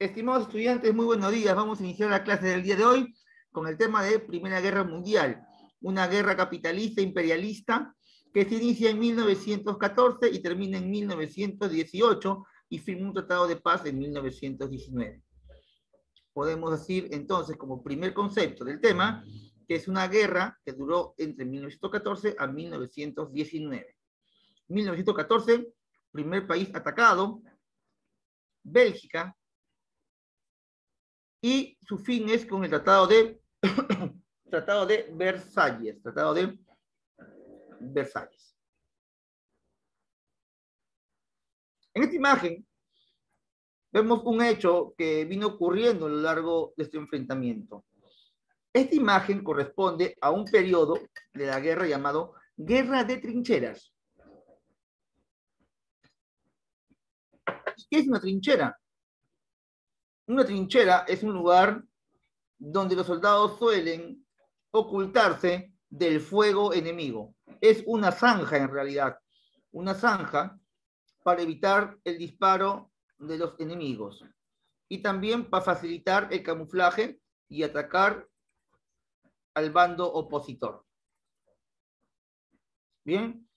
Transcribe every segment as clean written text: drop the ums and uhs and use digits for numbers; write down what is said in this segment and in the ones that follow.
Estimados estudiantes, muy buenos días. Vamos a iniciar la clase del día de hoy con el tema de Primera Guerra Mundial, una guerra capitalista imperialista que se inicia en 1914 y termina en 1918 y firma un tratado de paz en 1919. Podemos decir entonces como primer concepto del tema que es una guerra que duró entre 1914 a 1919. 1914, primer país atacado, Bélgica, y su fin es con el Tratado de Tratado de Versalles. Tratado de Versalles. En esta imagen vemos un hecho que vino ocurriendo a lo largo de este enfrentamiento. Esta imagen corresponde a un periodo de la guerra llamado Guerra de Trincheras. ¿Qué es una trinchera? Una trinchera es un lugar donde los soldados suelen ocultarse del fuego enemigo. Es una zanja en realidad, una zanja para evitar el disparo de los enemigos y también para facilitar el camuflaje y atacar al bando opositor. Bien,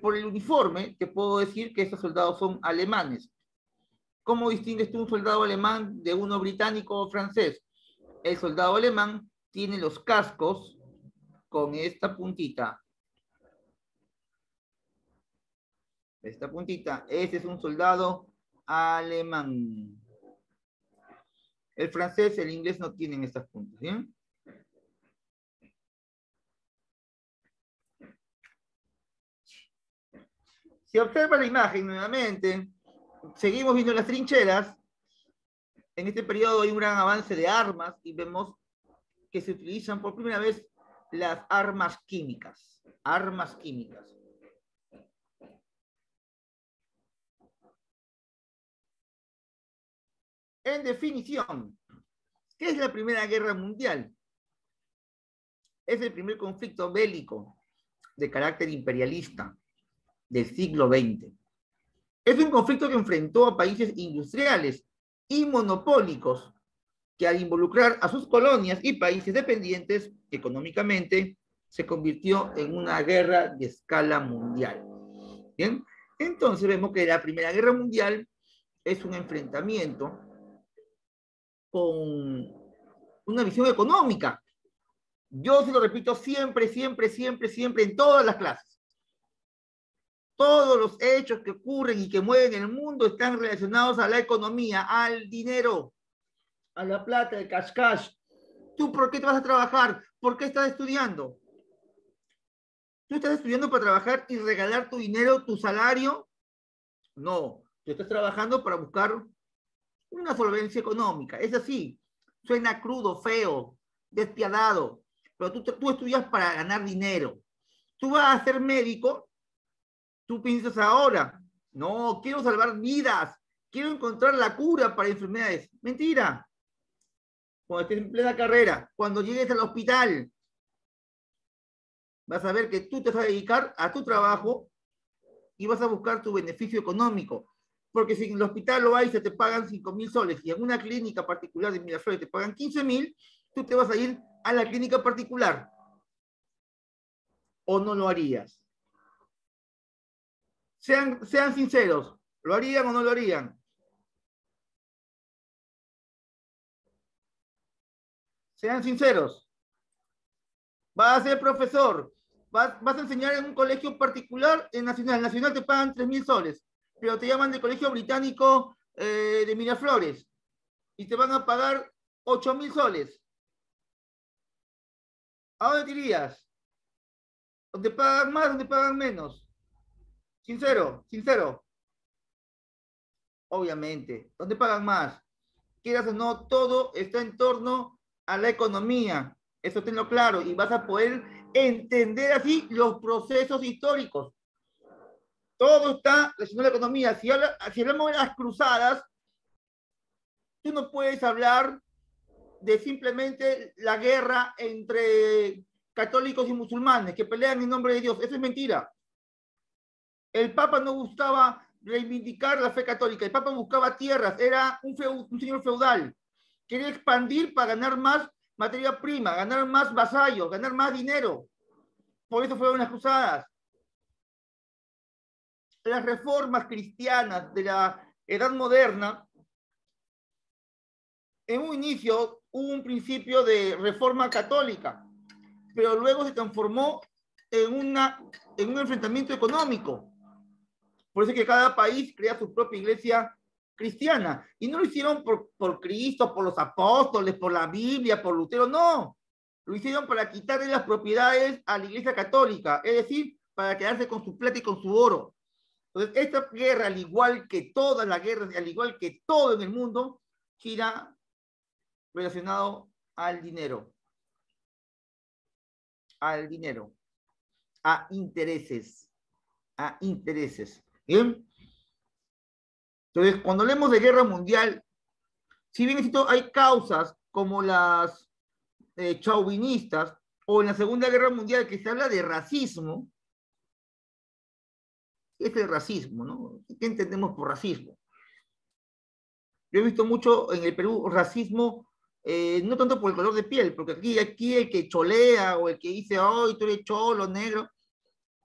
por el uniforme te puedo decir que estos soldados son alemanes. ¿Cómo distingues tú un soldado alemán de uno británico o francés? El soldado alemán tiene los cascos con esta puntita. Esta puntita, ese es un soldado alemán. El francés, el inglés no tienen estas puntas, ¿bien? Si observa la imagen nuevamente, seguimos viendo las trincheras. En este periodo hay un gran avance de armas y vemos que se utilizan por primera vez las armas químicas. Armas químicas. En definición, ¿qué es la Primera Guerra Mundial? Es el primer conflicto bélico de carácter imperialista del siglo XX. Es un conflicto que enfrentó a países industriales y monopólicos que al involucrar a sus colonias y países dependientes económicamente se convirtió en una guerra de escala mundial. ¿Bien? Entonces vemos que la Primera Guerra Mundial es un enfrentamiento con una visión económica. Yo se lo repito siempre, siempre, siempre, siempre en todas las clases. Todos los hechos que ocurren y que mueven el mundo están relacionados a la economía, al dinero, a la plata, el cash cash. ¿Tú por qué te vas a trabajar? ¿Por qué estás estudiando? ¿Tú estás estudiando para trabajar y regalar tu dinero, tu salario? No, tú estás trabajando para buscar una solvencia económica. Es así, suena crudo, feo, despiadado, pero tú estudias para ganar dinero. Tú vas a ser médico, tú piensas ahora, no, quiero salvar vidas, quiero encontrar la cura para enfermedades. Mentira. Cuando estés en plena carrera, cuando llegues al hospital, vas a ver que tú te vas a dedicar a tu trabajo y vas a buscar tu beneficio económico. Porque si en el hospital lo hay, se te pagan 5.000 soles y en una clínica particular de Miraflores te pagan 15.000, tú te vas a ir a la clínica particular. ¿O no lo harías? Sean sinceros, ¿lo harían o no lo harían? Sean sinceros. Vas a ser profesor, vas a enseñar en un colegio particular, en Nacional. En Nacional te pagan 3.000 soles, pero te llaman del colegio británico de Miraflores y te van a pagar 8.000 soles. ¿A dónde te irías? ¿Dónde pagan más, dónde pagan menos? Sincero, sincero. Obviamente, ¿dónde pagan más? Quieras o no, todo está en torno a la economía. Eso tenlo claro y vas a poder entender así los procesos históricos. Todo está relacionado a la economía. Si hablamos de las cruzadas, tú no puedes hablar de simplemente la guerra entre católicos y musulmanes que pelean en nombre de Dios. Eso es mentira. El Papa no buscaba reivindicar la fe católica. El Papa buscaba tierras, era un señor feudal. Quería expandir para ganar más materia prima, ganar más vasallos, ganar más dinero. Por eso fueron las cruzadas. Las reformas cristianas de la Edad Moderna, en un inicio hubo un principio de reforma católica, pero luego se transformó en un enfrentamiento económico. Por eso es que cada país crea su propia iglesia cristiana. Y no lo hicieron por Cristo, por los apóstoles, por la Biblia, por Lutero, no. Lo hicieron para quitarle las propiedades a la iglesia católica, es decir, para quedarse con su plata y con su oro. Entonces, esta guerra, al igual que todas las guerras, al igual que todo en el mundo, gira relacionado al dinero. Al dinero. A intereses. A intereses. ¿Bien? Entonces, cuando hablemos de guerra mundial, si bien hay causas como las chauvinistas, o en la Segunda Guerra Mundial que se habla de racismo, es el racismo, ¿no? ¿Qué entendemos por racismo? Yo he visto mucho en el Perú racismo, no tanto por el color de piel, porque aquí el que cholea o el que dice, oh, tú eres cholo, negro,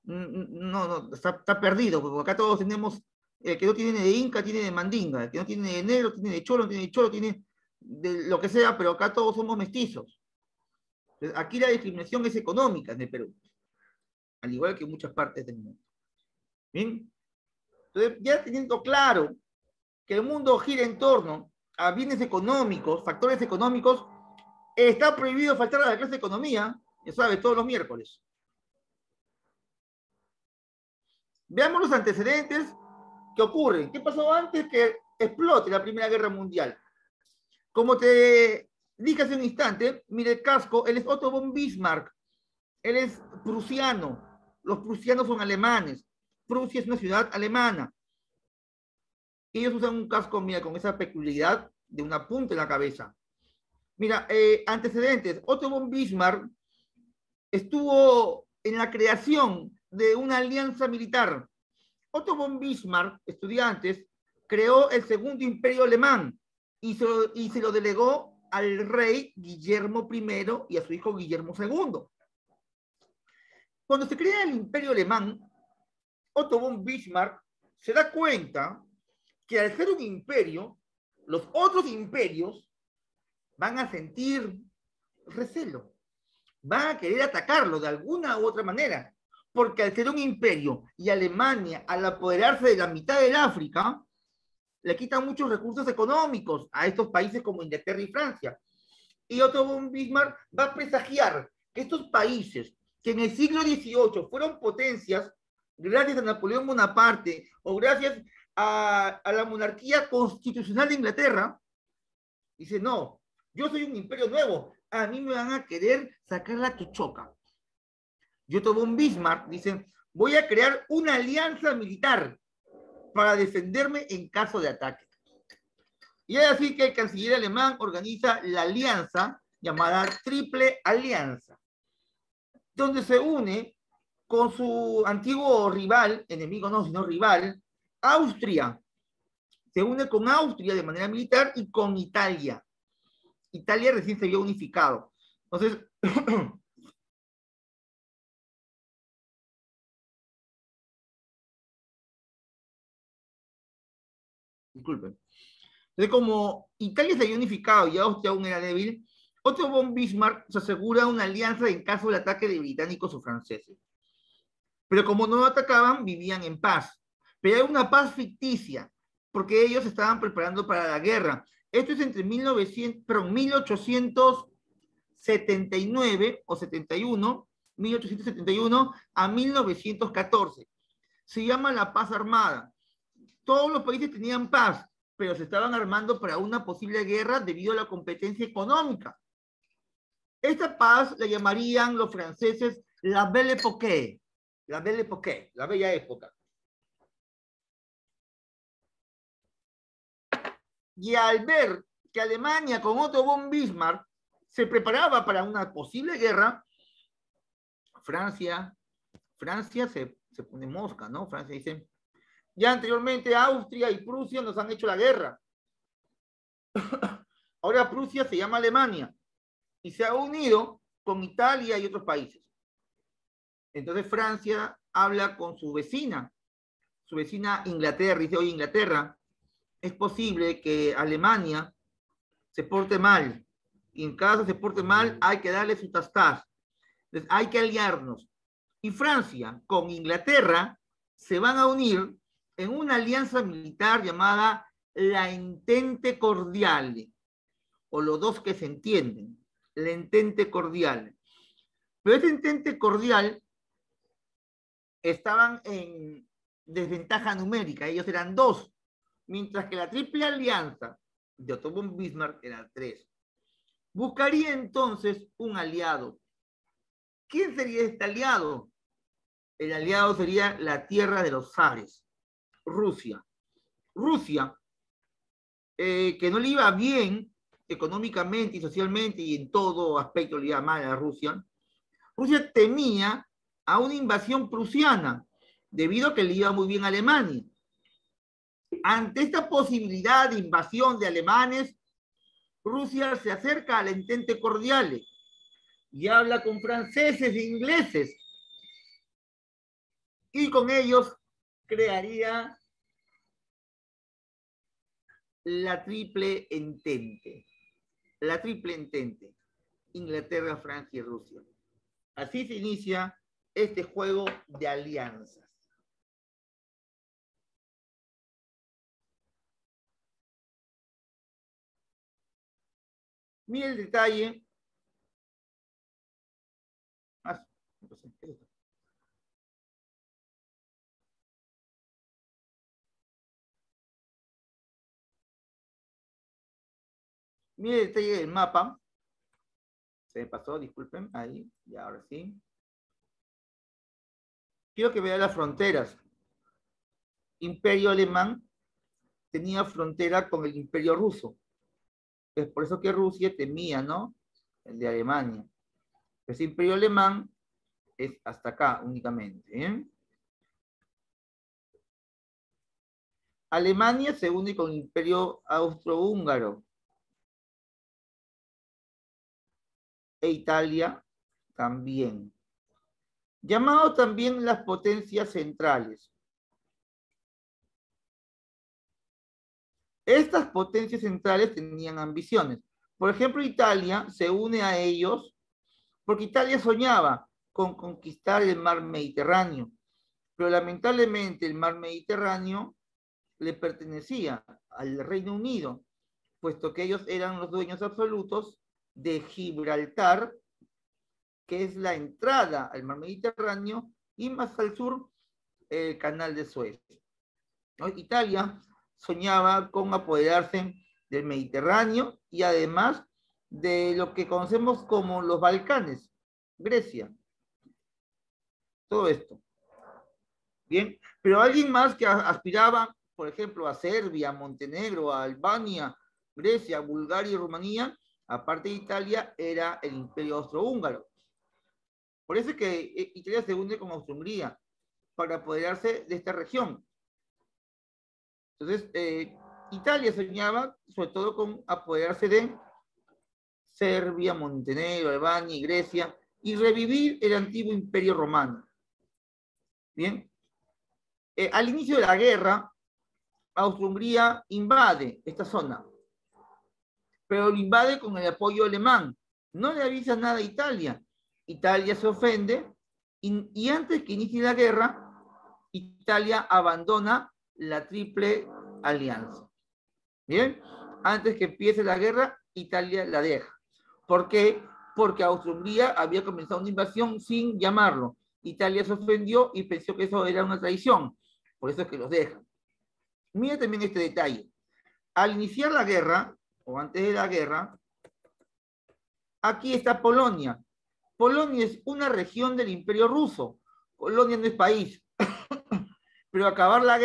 no, está perdido, porque acá todos tenemos, el que no tiene de inca, tiene de mandinga, el que no tiene de negro, tiene de cholo, tiene de lo que sea, pero acá todos somos mestizos. Entonces, aquí la discriminación es económica en el Perú, al igual que en muchas partes del mundo. ¿Bien? Entonces, ya teniendo claro que el mundo gira en torno a bienes económicos, factores económicos, está prohibido faltar a la clase de economía, ya sabes, todos los miércoles. Veamos los antecedentes que ocurren. ¿Qué pasó antes que explote la Primera Guerra Mundial? Como te dije hace un instante, mire el casco, él es Otto von Bismarck, él es prusiano, los prusianos son alemanes, Prusia es una ciudad alemana. Ellos usan un casco, mira, con esa peculiaridad de una punta en la cabeza. Mira, antecedentes. Otto von Bismarck estuvo en la creación de una alianza militar. Otto von Bismarck, estudiantes, creó el segundo imperio alemán y se lo delegó al rey Guillermo I y a su hijo Guillermo II. Cuando se crea el imperio alemán, Otto von Bismarck se da cuenta que al ser un imperio, los otros imperios van a sentir recelo, van a querer atacarlo de alguna u otra manera, porque al ser un imperio y Alemania, al apoderarse de la mitad del África, le quitan muchos recursos económicos a estos países como Inglaterra y Francia. Y Otto von Bismarck va a presagiar que estos países que en el siglo XVIII fueron potencias, gracias a Napoleón Bonaparte o gracias a la monarquía constitucional de Inglaterra, dice, no, yo soy un imperio nuevo, a mí me van a querer sacar la chochoca. Y Otto von Bismarck dice, voy a crear una alianza militar para defenderme en caso de ataque. Y es así que el canciller alemán organiza la alianza llamada Triple Alianza, donde se une con su antiguo rival, enemigo no, sino rival, Austria. Se une con Austria de manera militar y con Italia. Italia recién se había unificado. Entonces, disculpen. Entonces, como Italia se había unificado y Austria aún era débil, Otto von Bismarck se asegura una alianza en caso del ataque de británicos o franceses. Pero como no atacaban, vivían en paz. Pero era una paz ficticia, porque ellos estaban preparando para la guerra. Esto es entre 1879 o 71, 1871 a 1914. Se llama la paz armada. Todos los países tenían paz, pero se estaban armando para una posible guerra debido a la competencia económica. Esta paz la llamarían los franceses la Belle Époque, la Belle Époque, la bella época. Y al ver que Alemania con Otto von Bismarck se preparaba para una posible guerra, Francia se pone mosca, ¿no? Francia dice, Ya anteriormente Austria y Prusia nos han hecho la guerra. Ahora Prusia se llama Alemania y se ha unido con Italia y otros países. Entonces Francia habla con su vecina Inglaterra, y dice, oye, Inglaterra, es posible que Alemania se porte mal, y en caso se porte mal, hay que darle su tastas. Entonces hay que aliarnos. Y Francia con Inglaterra se van a unir en una alianza militar llamada la Entente Cordiale, o los dos que se entienden, la Entente Cordiale. Pero ese Entente Cordial estaban en desventaja numérica, ellos eran 2, mientras que la Triple Alianza de Otto von Bismarck era 3. Buscaría entonces un aliado. ¿Quién sería este aliado? El aliado sería la tierra de los zares, Rusia. Rusia, que no le iba bien económicamente y socialmente y en todo aspecto le iba mal a Rusia. Rusia temía a una invasión prusiana, debido a que le iba muy bien a Alemania. Ante esta posibilidad de invasión de alemanes, Rusia se acerca al Entente Cordiale y habla con franceses e ingleses, y con ellos crearía la Triple Entente. La Triple Entente. Inglaterra, Francia y Rusia. Así se inicia este juego de alianzas. Mira el detalle. Mira el detalle del mapa. Se me pasó, disculpen, ahí, y ahora sí. Quiero que vean las fronteras. Imperio alemán tenía frontera con el Imperio ruso. Es por eso que Rusia temía, ¿no? El de Alemania. Ese Imperio alemán es hasta acá únicamente. ¿Eh? Alemania se une con el Imperio austrohúngaro. E Italia también. Llamado también las potencias centrales. Estas potencias centrales tenían ambiciones. Por ejemplo, Italia se une a ellos porque Italia soñaba con conquistar el mar Mediterráneo, pero lamentablemente el mar Mediterráneo le pertenecía al Reino Unido, puesto que ellos eran los dueños absolutos de Gibraltar, que es la entrada al mar Mediterráneo, y más al sur, el canal de Suez. ¿No? Italia soñaba con apoderarse del Mediterráneo y además de lo que conocemos como los Balcanes, Grecia. Todo esto. Bien, pero alguien más que aspiraba, por ejemplo, a Serbia, Montenegro, a Albania, Grecia, Bulgaria y Rumanía, aparte de Italia, era el Imperio Austrohúngaro. Por eso es que Italia se une con Austria-Hungría para apoderarse de esta región. Entonces, Italia soñaba sobre todo con apoderarse de Serbia, Montenegro, Albania y Grecia y revivir el antiguo Imperio Romano. Bien. Al inicio de la guerra, Austria-Hungría invade esta zona, pero lo invade con el apoyo alemán. No le avisa nada a Italia. Italia se ofende y antes que inicie la guerra, Italia abandona la Triple Alianza. Bien, antes que empiece la guerra, Italia la deja. ¿Por qué? Porque Austria-Hungría había comenzado una invasión sin llamarlo. Italia se ofendió y pensó que eso era una traición. Por eso es que los deja. Mira también este detalle. Al iniciar la guerra, o antes de la guerra, aquí está Polonia. Polonia es una región del Imperio Ruso. Polonia no es país. Pero al acabar la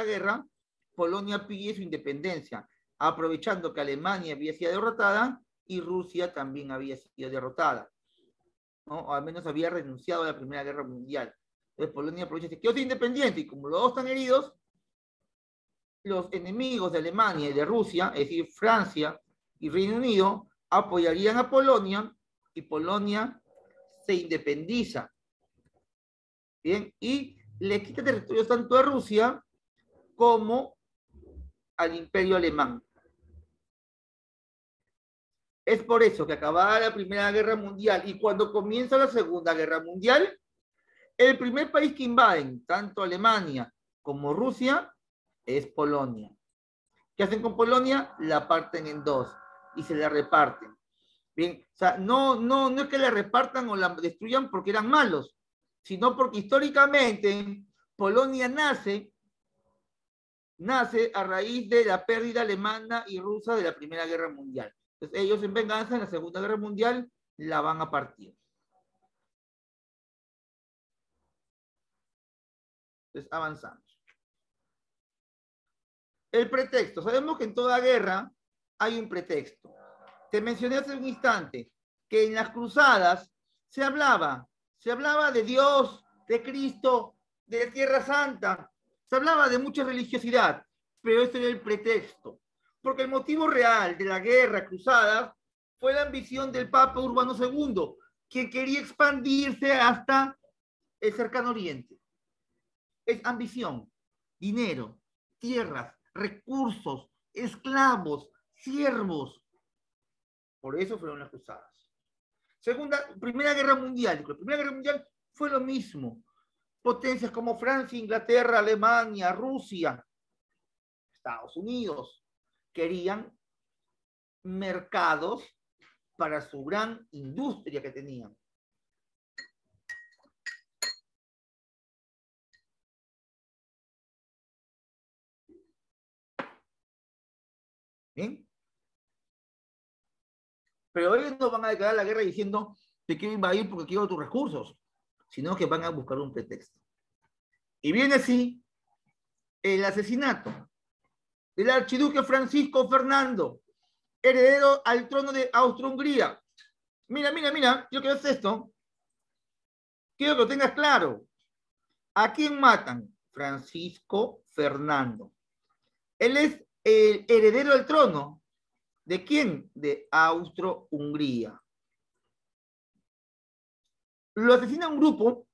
guerra, Polonia pide su independencia, aprovechando que Alemania había sido derrotada y Rusia también había sido derrotada, ¿no? O al menos había renunciado a la Primera Guerra Mundial. Polonia aprovecha, se quedó independiente, y como los dos están heridos, los enemigos de Alemania y de Rusia, es decir, Francia y Reino Unido, apoyarían a Polonia, y Polonia se independiza. Bien, y le quita territorios tanto a Rusia como al Imperio Alemán. Es por eso que acabada la Primera Guerra Mundial y cuando comienza la Segunda Guerra Mundial, el primer país que invaden, tanto Alemania como Rusia, es Polonia. ¿Qué hacen con Polonia? La parten en dos y se la reparten. Bien, o sea, no es que la repartan o la destruyan porque eran malos, sino porque históricamente Polonia nace a raíz de la pérdida alemana y rusa de la Primera Guerra Mundial. Entonces ellos en venganza en la Segunda Guerra Mundial la van a partir. Entonces avanzamos. El pretexto. Sabemos que en toda guerra hay un pretexto. Te mencioné hace un instante que en las cruzadas se hablaba de Dios, de Cristo, de la Tierra Santa, se hablaba de mucha religiosidad, pero ese era el pretexto, porque el motivo real de la guerra cruzada fue la ambición del Papa Urbano II, quien quería expandirse hasta el cercano oriente. Es ambición, dinero, tierras, recursos, esclavos, siervos. Por eso fueron las cruzadas. Primera Guerra Mundial. La Primera Guerra Mundial fue lo mismo. Potencias como Francia, Inglaterra, Alemania, Rusia, Estados Unidos, querían mercados para su gran industria que tenían. ¿Bien? Pero ellos no van a declarar la guerra diciendo te quiero invadir porque quiero tus recursos, sino que van a buscar un pretexto. Y viene así el asesinato del archiduque Francisco Fernando, heredero al trono de Austria-Hungría. Mira, quiero que veas esto. Quiero que lo tengas claro. ¿A quién matan? Francisco Fernando. Él es el heredero del trono. ¿De quién? De Austro-Hungría. Lo asesina un grupo,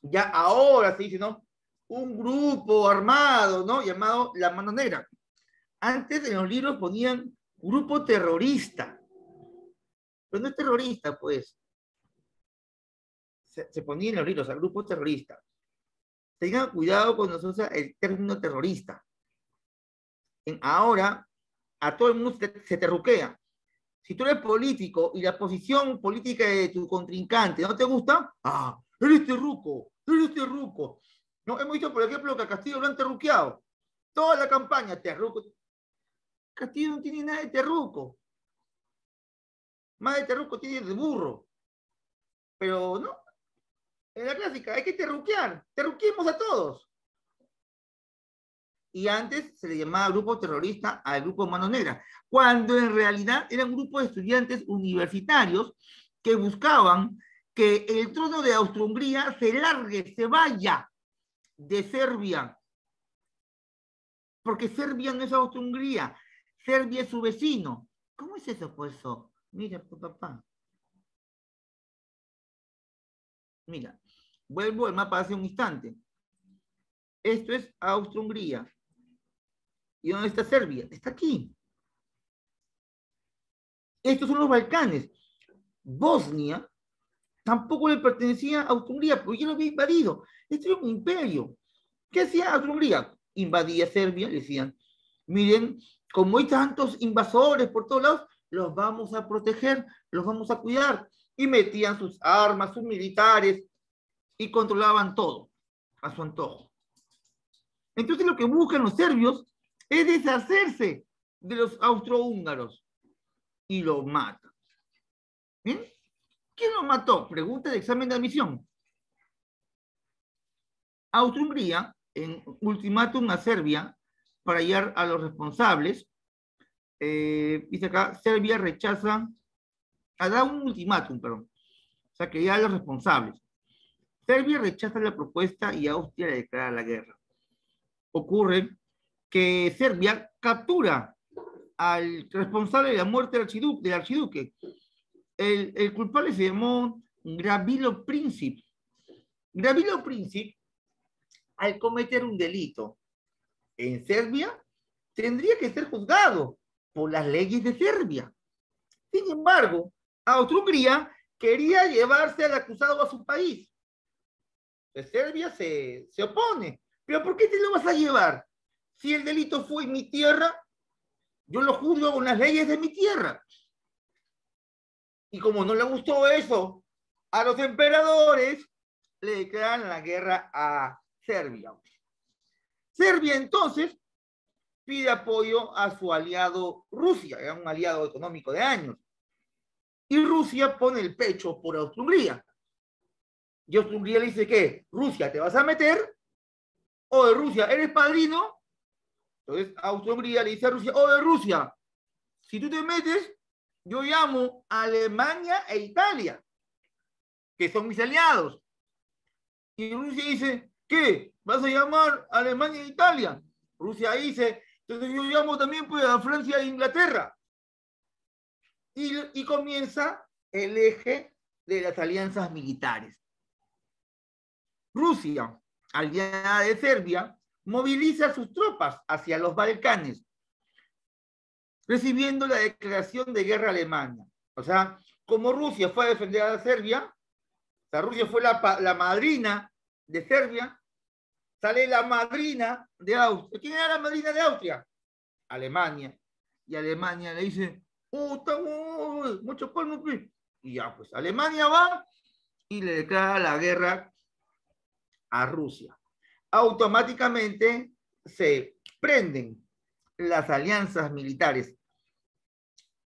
ya ahora se dice, ¿no? Un grupo armado, ¿no? Llamado La Mano Negra. Antes en los libros ponían grupo terrorista. Pero no es terrorista, pues. Se ponía en los libros, o sea, grupo terrorista. Tengan cuidado cuando se usa el término terrorista. Ahora, a todo el mundo se terruquea. Si tú eres político y la posición política de tu contrincante no te gusta, eres terruco. No, hemos visto, por ejemplo, que a Castillo lo han terruqueado. Toda la campaña, terruco. Castillo no tiene nada de terruco. Más de terruco tiene de burro. Pero no, en la clásica hay que terruquear. Terruquemos a todos. Y antes se le llamaba grupo terrorista al grupo Mano Negra, cuando en realidad era un grupo de estudiantes universitarios que buscaban que el trono de Austria-Hungría se largue, se vaya de Serbia. Porque Serbia no es Austria-Hungría, Serbia es su vecino. ¿Cómo es eso, pues? Mira, papá. Mira, vuelvo al mapa hace un instante. Esto es Austria-Hungría. ¿Y dónde está Serbia? Está aquí. Estos son los Balcanes. Bosnia tampoco le pertenecía a Austria-Hungría, porque ya lo había invadido. Este era un imperio. ¿Qué hacía Austria-Hungría? Invadía Serbia, decían, miren, como hay tantos invasores por todos lados, los vamos a proteger, los vamos a cuidar. Y metían sus armas, sus militares, y controlaban todo, a su antojo. Entonces lo que buscan los serbios es deshacerse de los austrohúngaros y lo matan. ¿Bien? ¿Quién lo mató? Pregunta de examen de admisión. Austria-Hungría, en ultimátum a Serbia, para hallar a los responsables, dice acá, Serbia rechaza, da un ultimátum, perdón, o sea, que ya a los responsables. Serbia rechaza la propuesta y Austria le declara la guerra. Ocurre que Serbia captura al responsable de la muerte del archiduque. El culpable se llamó Gavrilo Princip. Gavrilo Princip, al cometer un delito en Serbia, tendría que ser juzgado por las leyes de Serbia. Sin embargo, Austria-Hungría quería llevarse al acusado a su país. Serbia se opone. ¿Pero por qué te lo vas a llevar? Si el delito fue en mi tierra, yo lo juzgo con las leyes de mi tierra. Y como no le gustó eso a los emperadores, le declaran la guerra a Serbia. Serbia entonces pide apoyo a su aliado Rusia, era un aliado económico de años. Y Rusia pone el pecho por Austria-Hungría. Y Austria-Hungría le dice que Rusia, ¿te vas a meter? O de Rusia, ¿eres padrino? Entonces Austria-Hungría le dice a Rusia, o de Rusia, si tú te metes, yo llamo a Alemania e Italia, que son mis aliados. Y Rusia dice, ¿qué? ¿Vas a llamar a Alemania e Italia? Rusia dice, entonces yo llamo también pues, a Francia e Inglaterra. Y comienza el eje de las alianzas militares. Rusia, aliada de Serbia, moviliza sus tropas hacia los Balcanes, recibiendo la declaración de guerra alemana. O sea, como Rusia fue a defender a Serbia, o sea, Rusia fue la madrina de Serbia, sale la madrina de Austria. ¿Quién era la madrina de Austria? Alemania. Y Alemania le dice, mucho polvo. Y ya, pues, Alemania va y le declara la guerra a Rusia. Automáticamente se prenden las alianzas militares.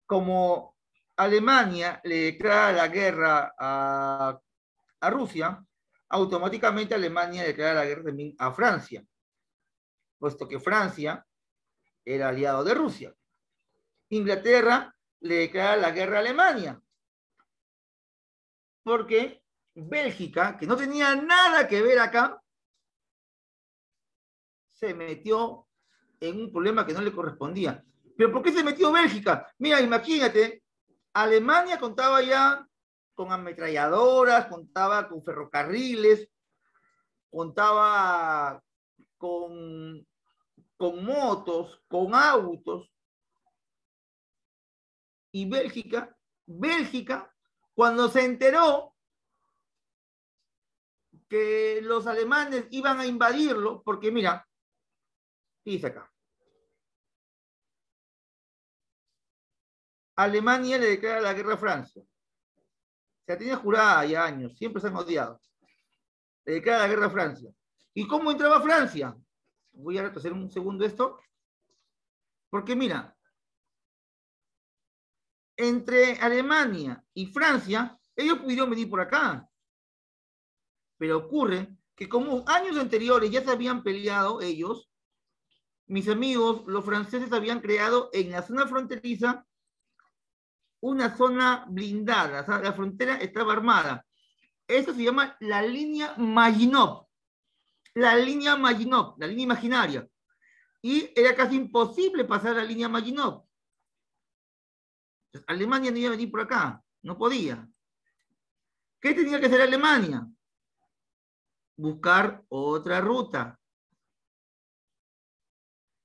Como Alemania le declara la guerra a Rusia, automáticamente Alemania declara la guerra también a Francia, puesto que Francia era aliado de Rusia. Inglaterra le declara la guerra a Alemania, porque Bélgica, que no tenía nada que ver acá, se metió en un problema que no le correspondía. ¿Pero por qué se metió Bélgica? Mira, imagínate, Alemania contaba ya con ametralladoras, contaba con ferrocarriles, contaba con motos, con autos. Y Bélgica, cuando se enteró que los alemanes iban a invadirlo, porque mira, dice acá, Alemania le declara la guerra a Francia. Se la tenía jurada ya años, siempre se han odiado. Le declara la guerra a Francia. ¿Y cómo entraba Francia? Voy a retroceder un segundo esto. Porque mira, entre Alemania y Francia, ellos pudieron venir por acá. Pero ocurre que como años anteriores ya se habían peleado ellos, mis amigos, los franceses habían creado en la zona fronteriza una zona blindada, o sea, la frontera estaba armada. Eso se llama la línea Maginot. La línea Maginot, la línea imaginaria. Y era casi imposible pasar la línea Maginot. Entonces, Alemania no iba a venir por acá, no podía. ¿Qué tenía que hacer Alemania? Buscar otra ruta.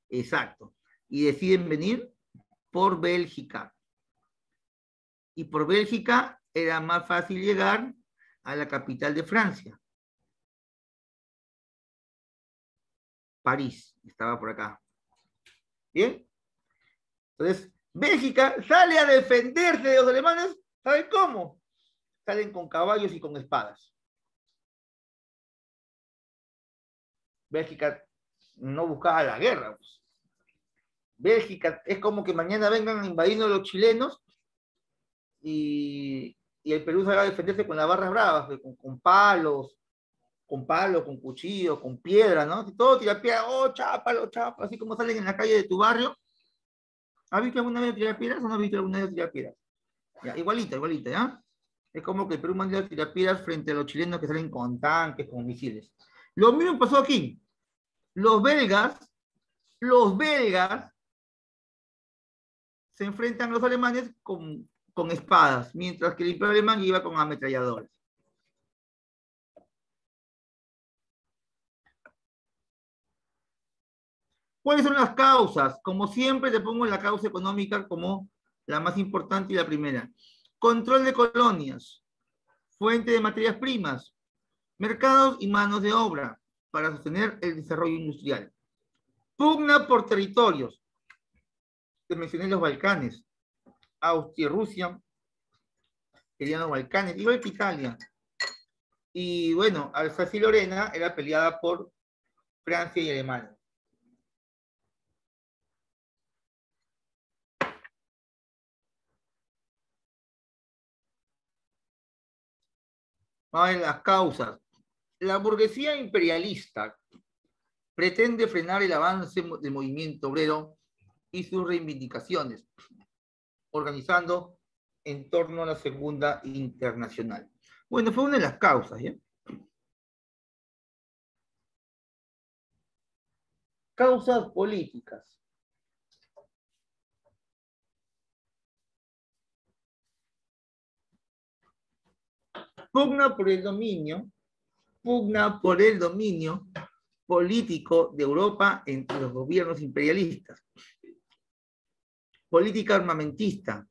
Exacto. Y deciden venir por Bélgica. Y por Bélgica era más fácil llegar a la capital de Francia. París, estaba por acá. ¿Bien? Entonces, Bélgica sale a defenderse de los alemanes. ¿Saben cómo? Salen con caballos y con espadas. Bélgica no buscaba la guerra. Pues. Bélgica es como que mañana vengan a invadirnos los chilenos y el Perú salga a defenderse con las barras bravas, con palos, con cuchillos, con piedra, ¿no? Todo tira piedra, chápalo, así como salen en la calle de tu barrio. ¿Has visto alguna vez tirar piedras o no has visto alguna vez tirar piedras? Ya, igualita, ¿ya? Es como que el Perú manda tirapiedras frente a los chilenos que salen con tanques, con misiles. Lo mismo pasó aquí. Los belgas, los belgas se enfrentan a los alemanes con espadas, mientras que el imperio alemán iba con ametralladoras. ¿Cuáles son las causas? Como siempre, te pongo la causa económica como la más importante y la primera. Control de colonias, fuente de materias primas, mercados y manos de obra para sostener el desarrollo industrial. Pugna por territorios. Te mencioné los Balcanes. Austria y Rusia querían los Balcanes, igual que Italia. Y bueno, Alsacia y Lorena era peleada por Francia y Alemania. Vamos a ver las causas. La burguesía imperialista pretende frenar el avance del movimiento obrero y sus reivindicaciones, organizando en torno a la Segunda Internacional. Bueno, fue una de las causas, ¿ya? Causas políticas. Pugna por el dominio, pugna por el dominio político de Europa entre los gobiernos imperialistas. Política armamentista,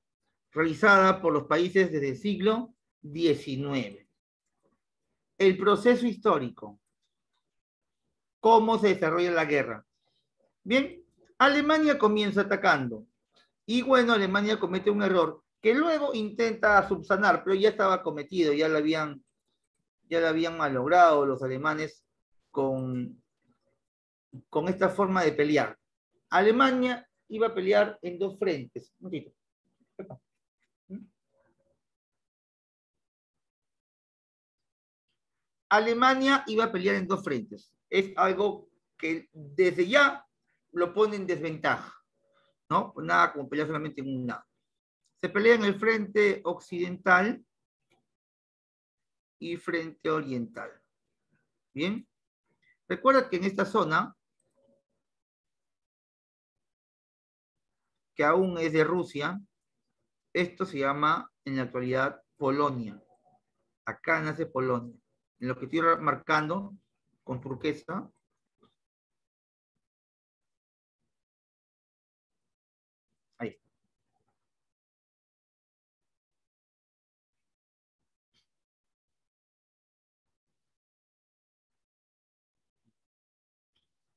realizada por los países desde el siglo XIX. El proceso histórico. ¿Cómo se desarrolla la guerra? Bien, Alemania comienza atacando. Y bueno, Alemania comete un error que luego intenta subsanar, pero ya estaba cometido, ya lo habían malogrado los alemanes con esta forma de pelear. Alemania iba a pelear en dos frentes. Un poquito. Alemania iba a pelear en dos frentes. Es algo que desde ya lo pone en desventaja, ¿no? Nada como pelear solamente en un lado. Se pelea en el frente occidental y frente oriental. Bien. Recuerda que en esta zona, que aún es de Rusia, esto se llama en la actualidad Polonia. Acá nace Polonia. En lo que estoy marcando con turquesa, ahí está.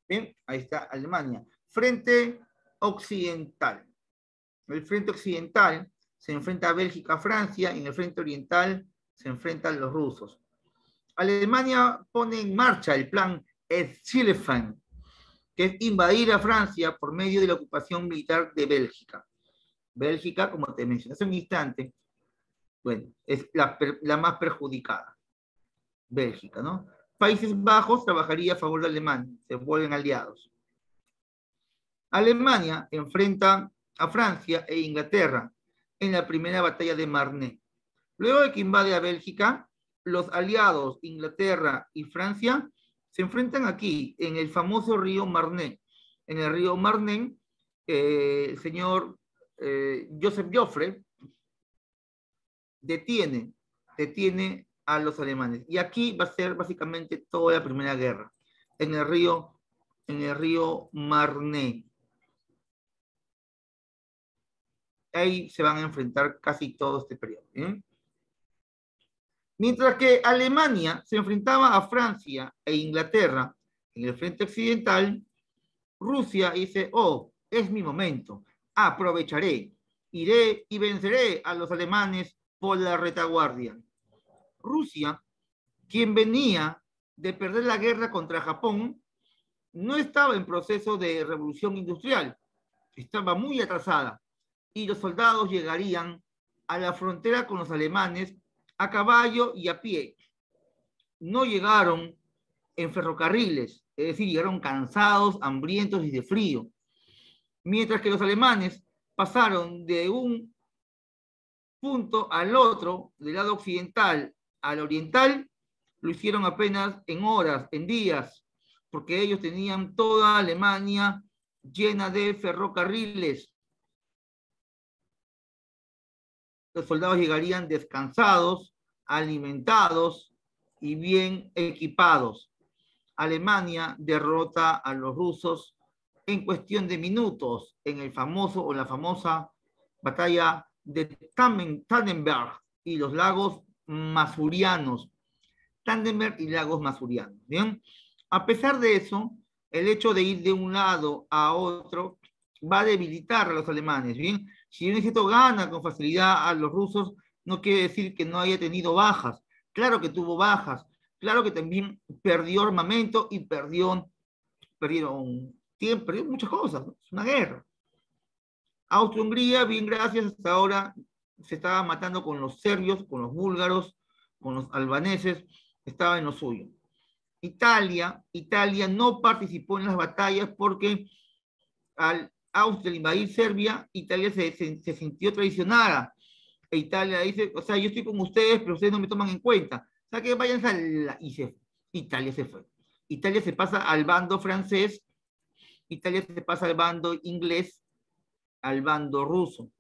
Bien, ahí está Alemania. Frente occidental. El frente occidental se enfrenta a Bélgica, a Francia, y en el frente oriental se enfrentan los rusos. Alemania pone en marcha el plan Schlieffen, que es invadir a Francia por medio de la ocupación militar de Bélgica. Bélgica, como te mencioné hace un instante, bueno, es la más perjudicada. Bélgica, ¿no? Países Bajos trabajaría a favor de Alemania, se vuelven aliados. Alemania enfrenta a Francia e Inglaterra en la primera batalla de Marne. Luego de que invade a Bélgica, los aliados Inglaterra y Francia se enfrentan aquí, en el famoso río Marne. En el río Marne, el señor Joseph Joffre detiene a los alemanes. Y aquí va a ser básicamente toda la Primera Guerra, en el río Marne. Ahí se van a enfrentar casi todo este periodo. Mientras que Alemania se enfrentaba a Francia e Inglaterra en el frente occidental, Rusia dice, oh, es mi momento, aprovecharé, iré y venceré a los alemanes por la retaguardia. Rusia, quien venía de perder la guerra contra Japón, no estaba en proceso de revolución industrial, estaba muy atrasada, y los soldados llegarían a la frontera con los alemanes a caballo y a pie. No llegaron en ferrocarriles, es decir, llegaron cansados, hambrientos y de frío. Mientras que los alemanes pasaron de un punto al otro, del lado occidental al oriental, lo hicieron apenas en horas, en días, porque ellos tenían toda Alemania llena de ferrocarriles. Los soldados llegarían descansados, alimentados y bien equipados. Alemania derrota a los rusos en cuestión de minutos en el famoso o la famosa batalla de Tannenberg y los lagos masurianos. Tannenberg y lagos masurianos. ¿Bien? A pesar de eso, el hecho de ir de un lado a otro va a debilitar a los alemanes. ¿Bien? Si un ejército gana con facilidad a los rusos, no quiere decir que no haya tenido bajas. Claro que tuvo bajas. Claro que también perdió armamento y perdieron tiempo, perdió muchas cosas. ¿No? Es una guerra. Austria-Hungría, bien, gracias, hasta ahora se estaba matando con los serbios, con los búlgaros, con los albaneses, estaba en lo suyo. Italia no participó en las batallas porque al Austria invadir Serbia, Italia se sintió traicionada. E Italia dice, o sea, yo estoy con ustedes, pero ustedes no me toman en cuenta. O sea, que vayan a la... Italia se fue. Italia se pasa al bando francés, Italia se pasa al bando inglés, al bando ruso.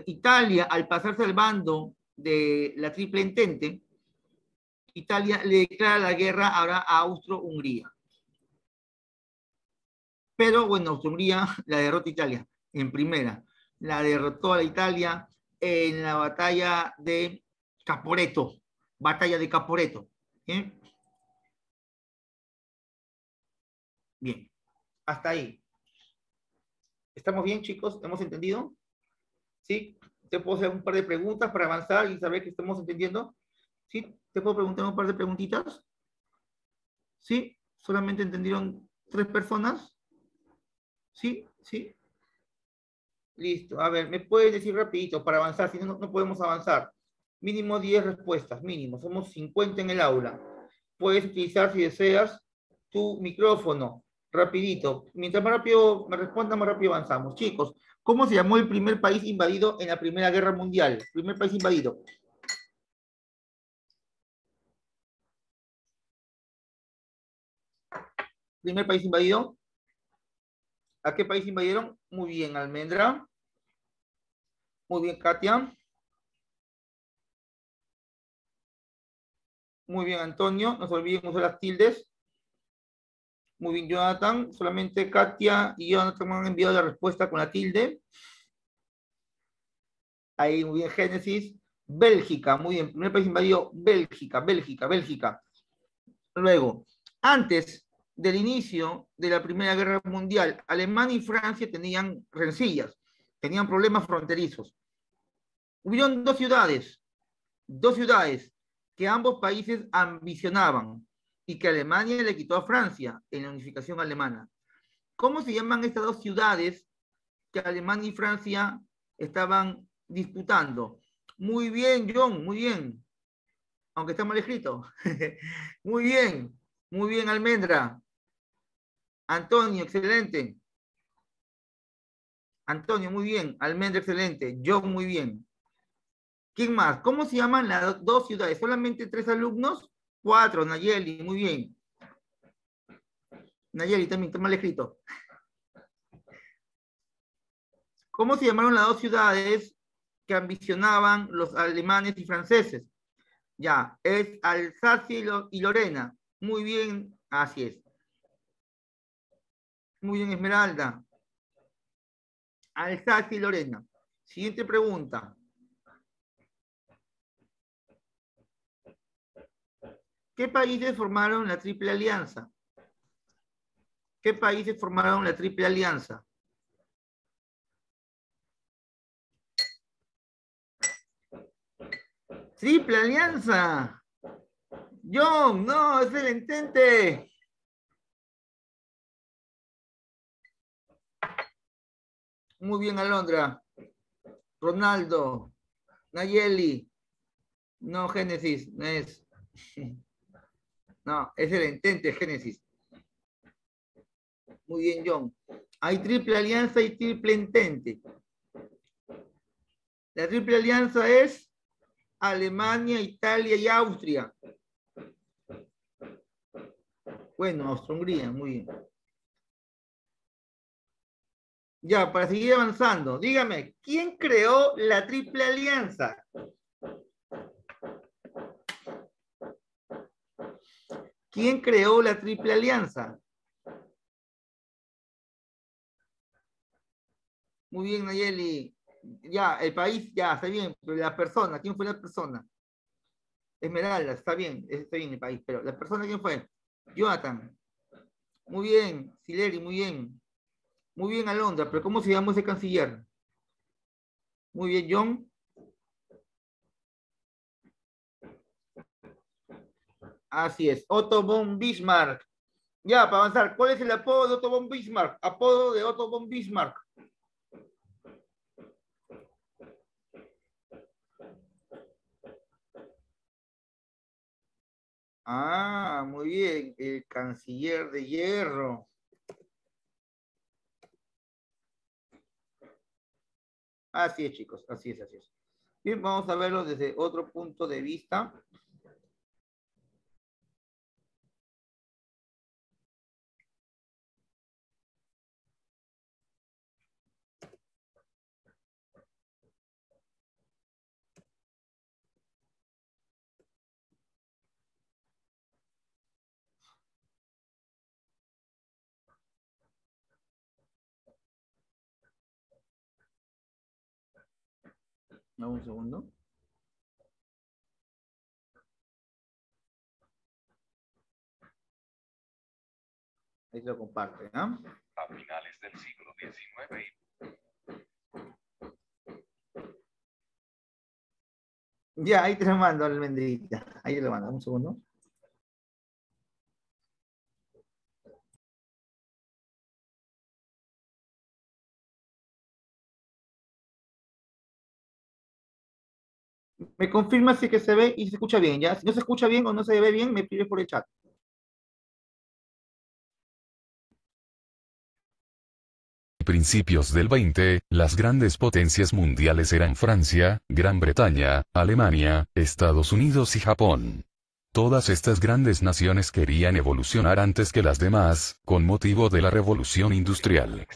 Italia, al pasarse al bando de la Triple Entente, Italia le declara la guerra ahora a Austro-Hungría. Pero bueno, Austria-Hungría la derrota Italia en primera. La derrotó a la Italia en la batalla de Caporetto. Batalla de Caporetto. ¿Bien? Bien. Hasta ahí. ¿Estamos bien, chicos? ¿Hemos entendido? ¿Sí? ¿Te puedo hacer un par de preguntas para avanzar y saber que estamos entendiendo? ¿Sí? ¿Te puedo preguntar un par de preguntitas? ¿Sí? ¿Solamente entendieron 3 personas? ¿Sí? ¿Sí? Listo. A ver, ¿me puedes decir rapidito para avanzar? Si no, no podemos avanzar. Mínimo 10 respuestas, mínimo. Somos 50 en el aula. Puedes utilizar, si deseas, tu micrófono. Rapidito. Mientras más rápido me responda, más rápido avanzamos. Chicos, ¿cómo se llamó el primer país invadido en la Primera Guerra Mundial? Primer país invadido. Primer país invadido. ¿A qué país invadieron? Muy bien, Almendra. Muy bien, Katia. Muy bien, Antonio. No se olviden usar las tildes. Muy bien, Jonathan. Solamente Katia y Jonathan me han enviado la respuesta con la tilde. Ahí, muy bien, Génesis. Bélgica, muy bien. Primer país invadido, Bélgica, Bélgica, Bélgica. Luego, antes del inicio de la Primera Guerra Mundial, Alemania y Francia tenían rencillas, tenían problemas fronterizos. Hubieron dos ciudades que ambos países ambicionaban y que Alemania le quitó a Francia en la unificación alemana. ¿Cómo se llaman estas dos ciudades que Alemania y Francia estaban disputando? Muy bien, John, muy bien. Aunque está mal escrito. Muy bien, Almendra. Antonio, excelente. Antonio, muy bien. Almendra, excelente. John, muy bien. ¿Quién más? ¿Cómo se llaman las dos ciudades? ¿Solamente 3 alumnos? 4, Nayeli, muy bien. Nayeli, también está mal escrito. ¿Cómo se llamaron las dos ciudades que ambicionaban los alemanes y franceses? Ya, es Alsacia y Lorena. Muy bien, así es. Muy bien, Esmeralda. Alsacia y Lorena. Siguiente pregunta. ¿Qué países formaron la Triple Alianza? ¿Qué países formaron la Triple Alianza? Triple Alianza. John, no, es el entente. Muy bien, Alondra. Ronaldo. Nayeli. No, Génesis, no es. No, es el entente, Génesis. Muy bien, John. Hay triple alianza y triple entente. La Triple Alianza es Alemania, Italia y Austria. Bueno, Austria-Hungría, muy bien. Ya, para seguir avanzando, dígame, ¿quién creó la Triple Alianza? ¿Quién creó la Triple Alianza? Muy bien, Nayeli. Ya, el país, ya, está bien, pero la persona, ¿quién fue la persona? Esmeralda, está bien el país, pero ¿la persona quién fue? Jonathan. Muy bien, Sileri, muy bien. Muy bien, Alondra, pero ¿cómo se llama ese canciller? Muy bien, John. Así es, Otto von Bismarck. Ya, para avanzar, ¿cuál es el apodo de Otto von Bismarck? Apodo de Otto von Bismarck. Ah, muy bien, el canciller de hierro. Así es, chicos, así es, así es. Bien, vamos a verlo desde otro punto de vista. No, un segundo. Ahí se lo comparte, ¿no? A finales del siglo XIX. Ya, ahí te lo mando, Almendrita. Ahí te lo mando, un segundo. Me confirma si que se ve y se escucha bien, ¿ya? Si no se escucha bien o no se ve bien, me pides por el chat. Principios del 20, las grandes potencias mundiales eran Francia, Gran Bretaña, Alemania, Estados Unidos y Japón. Todas estas grandes naciones querían evolucionar antes que las demás, con motivo de la revolución industrial.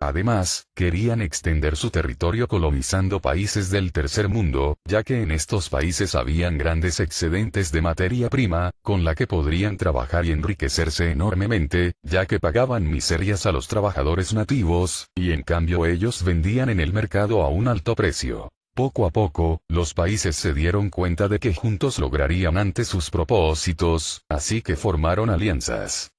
Además, querían extender su territorio colonizando países del tercer mundo, ya que en estos países habían grandes excedentes de materia prima, con la que podrían trabajar y enriquecerse enormemente, ya que pagaban miserias a los trabajadores nativos, y en cambio ellos vendían en el mercado a un alto precio. Poco a poco, los países se dieron cuenta de que juntos lograrían antes sus propósitos, así que formaron alianzas.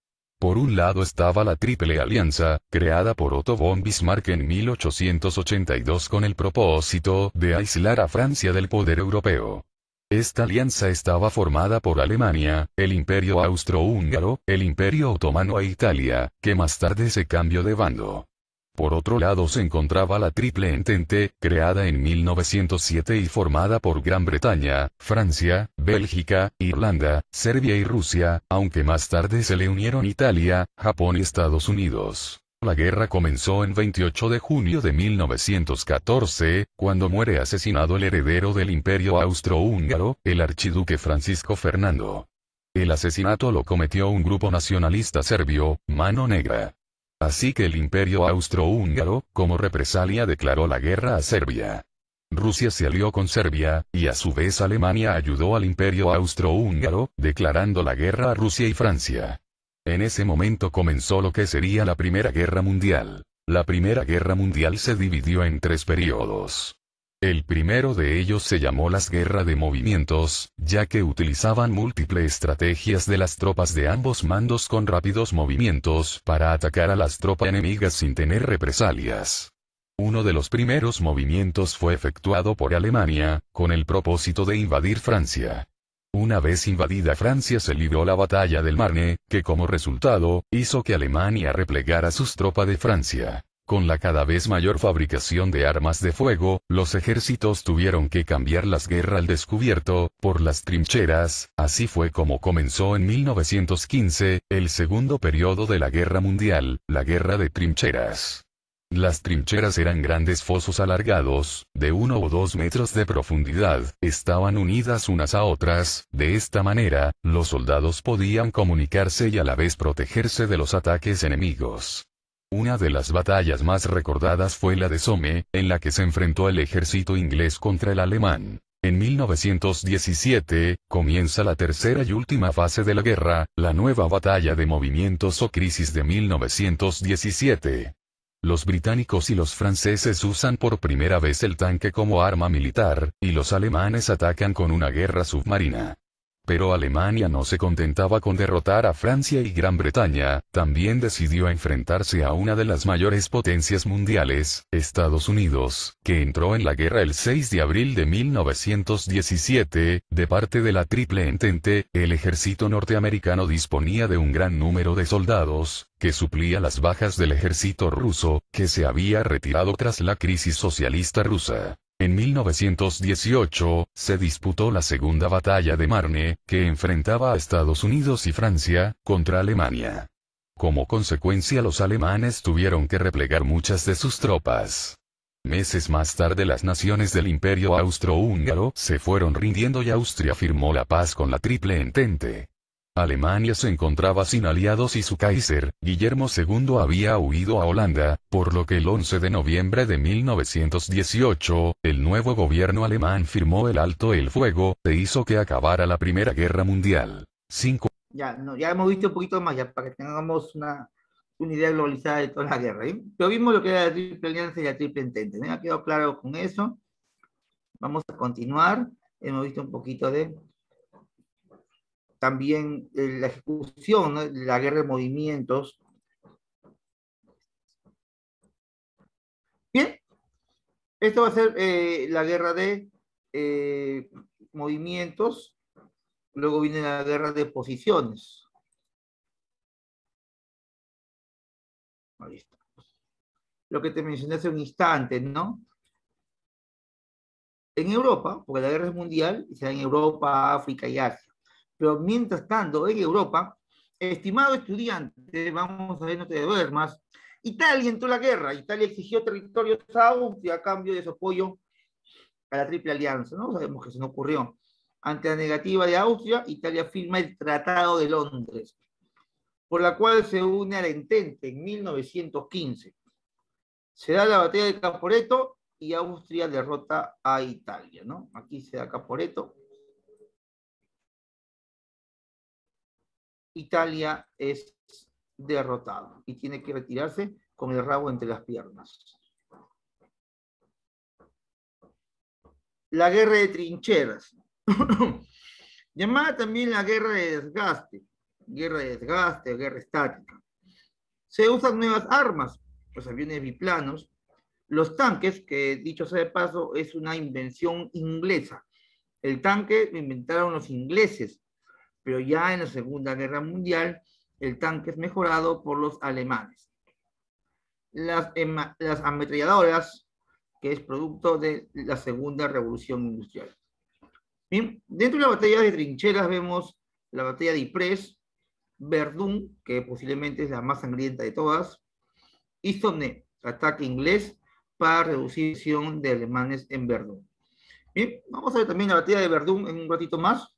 Por un lado estaba la Triple Alianza, creada por Otto von Bismarck en 1882 con el propósito de aislar a Francia del poder europeo. Esta alianza estaba formada por Alemania, el Imperio Austrohúngaro, el Imperio Otomano e Italia, que más tarde se cambió de bando. Por otro lado se encontraba la Triple Entente, creada en 1907 y formada por Gran Bretaña, Francia, Bélgica, Irlanda, Serbia y Rusia, aunque más tarde se le unieron Italia, Japón y Estados Unidos. La guerra comenzó en 28 de junio de 1914, cuando muere asesinado el heredero del Imperio Austrohúngaro, el archiduque Francisco Fernando. El asesinato lo cometió un grupo nacionalista serbio, Mano Negra. Así que el Imperio Austrohúngaro, como represalia, declaró la guerra a Serbia. Rusia se alió con Serbia, y a su vez Alemania ayudó al Imperio Austrohúngaro, declarando la guerra a Rusia y Francia. En ese momento comenzó lo que sería la Primera Guerra Mundial. La Primera Guerra Mundial se dividió en 3 periodos. El primero de ellos se llamó las guerras de movimientos, ya que utilizaban múltiples estrategias de las tropas de ambos mandos con rápidos movimientos para atacar a las tropas enemigas sin tener represalias. Uno de los primeros movimientos fue efectuado por Alemania, con el propósito de invadir Francia. Una vez invadida Francia se libró la batalla del Marne, que como resultado, hizo que Alemania replegara sus tropas de Francia. Con la cada vez mayor fabricación de armas de fuego, los ejércitos tuvieron que cambiar las guerras al descubierto, por las trincheras, así fue como comenzó en 1915, el segundo periodo de la Guerra Mundial, la Guerra de Trincheras. Las trincheras eran grandes fosos alargados, de 1 o 2 metros de profundidad, estaban unidas unas a otras, de esta manera, los soldados podían comunicarse y a la vez protegerse de los ataques enemigos. Una de las batallas más recordadas fue la de Somme, en la que se enfrentó el ejército inglés contra el alemán. En 1917, comienza la tercera y última fase de la guerra, la nueva batalla de movimientos o crisis de 1917. Los británicos y los franceses usan por primera vez el tanque como arma militar, y los alemanes atacan con una guerra submarina. Pero Alemania no se contentaba con derrotar a Francia y Gran Bretaña, también decidió enfrentarse a una de las mayores potencias mundiales, Estados Unidos, que entró en la guerra el 6 de abril de 1917, de parte de la Triple Entente. El ejército norteamericano disponía de un gran número de soldados, que suplía las bajas del ejército ruso, que se había retirado tras la crisis socialista rusa. En 1918, se disputó la segunda batalla de Marne, que enfrentaba a Estados Unidos y Francia, contra Alemania. Como consecuencia, los alemanes tuvieron que replegar muchas de sus tropas. Meses más tarde, las naciones del Imperio Austrohúngaro se fueron rindiendo y Austria firmó la paz con la Triple Entente. Alemania se encontraba sin aliados y su Kaiser, Guillermo II, había huido a Holanda, por lo que el 11 de noviembre de 1918, el nuevo gobierno alemán firmó el alto el fuego, e hizo que acabara la Primera Guerra Mundial. Ya, no, ya hemos visto un poquito más, ya para que tengamos una idea globalizada de toda la guerra. Pero vimos lo que era la Triple Alianza y la Triple Entente. ¿No? ¿Ha quedado claro con eso? Vamos a continuar. Hemos visto un poquito de también la ejecución, ¿no? La guerra de movimientos. Bien, esto va a ser la guerra de movimientos, luego viene la guerra de posiciones. Ahí está. Lo que te mencioné hace un instante, ¿no? En Europa, porque la guerra es mundial, y se da en Europa, África y Asia. Pero mientras tanto, en Europa, estimado estudiante, vamos a ver, no te duermas, Italia entró a la guerra. Italia exigió territorios a Austria a cambio de su apoyo a la Triple Alianza, ¿no? Sabemos que eso no ocurrió. Ante la negativa de Austria, Italia firma el Tratado de Londres, por la cual se une a la Entente en 1915. Se da la batalla de Caporetto y Austria derrota a Italia, ¿no? Aquí se da Caporetto. Italia es derrotado y tiene que retirarse con el rabo entre las piernas. La guerra de trincheras, llamada también la guerra de desgaste, guerra estática. Se usan nuevas armas, los aviones biplanos, los tanques, que dicho sea de paso es una invención inglesa. El tanque lo inventaron los ingleses, pero ya en la Segunda Guerra Mundial el tanque es mejorado por los alemanes. Las ametralladoras, que es producto de la Segunda Revolución Industrial. Bien, dentro de la batalla de trincheras vemos la batalla de Ypres, Verdún, que posiblemente es la más sangrienta de todas, y Somme, ataque inglés para reducir la acción de alemanes en Verdún. Bien, vamos a ver también la batalla de Verdún en un ratito más.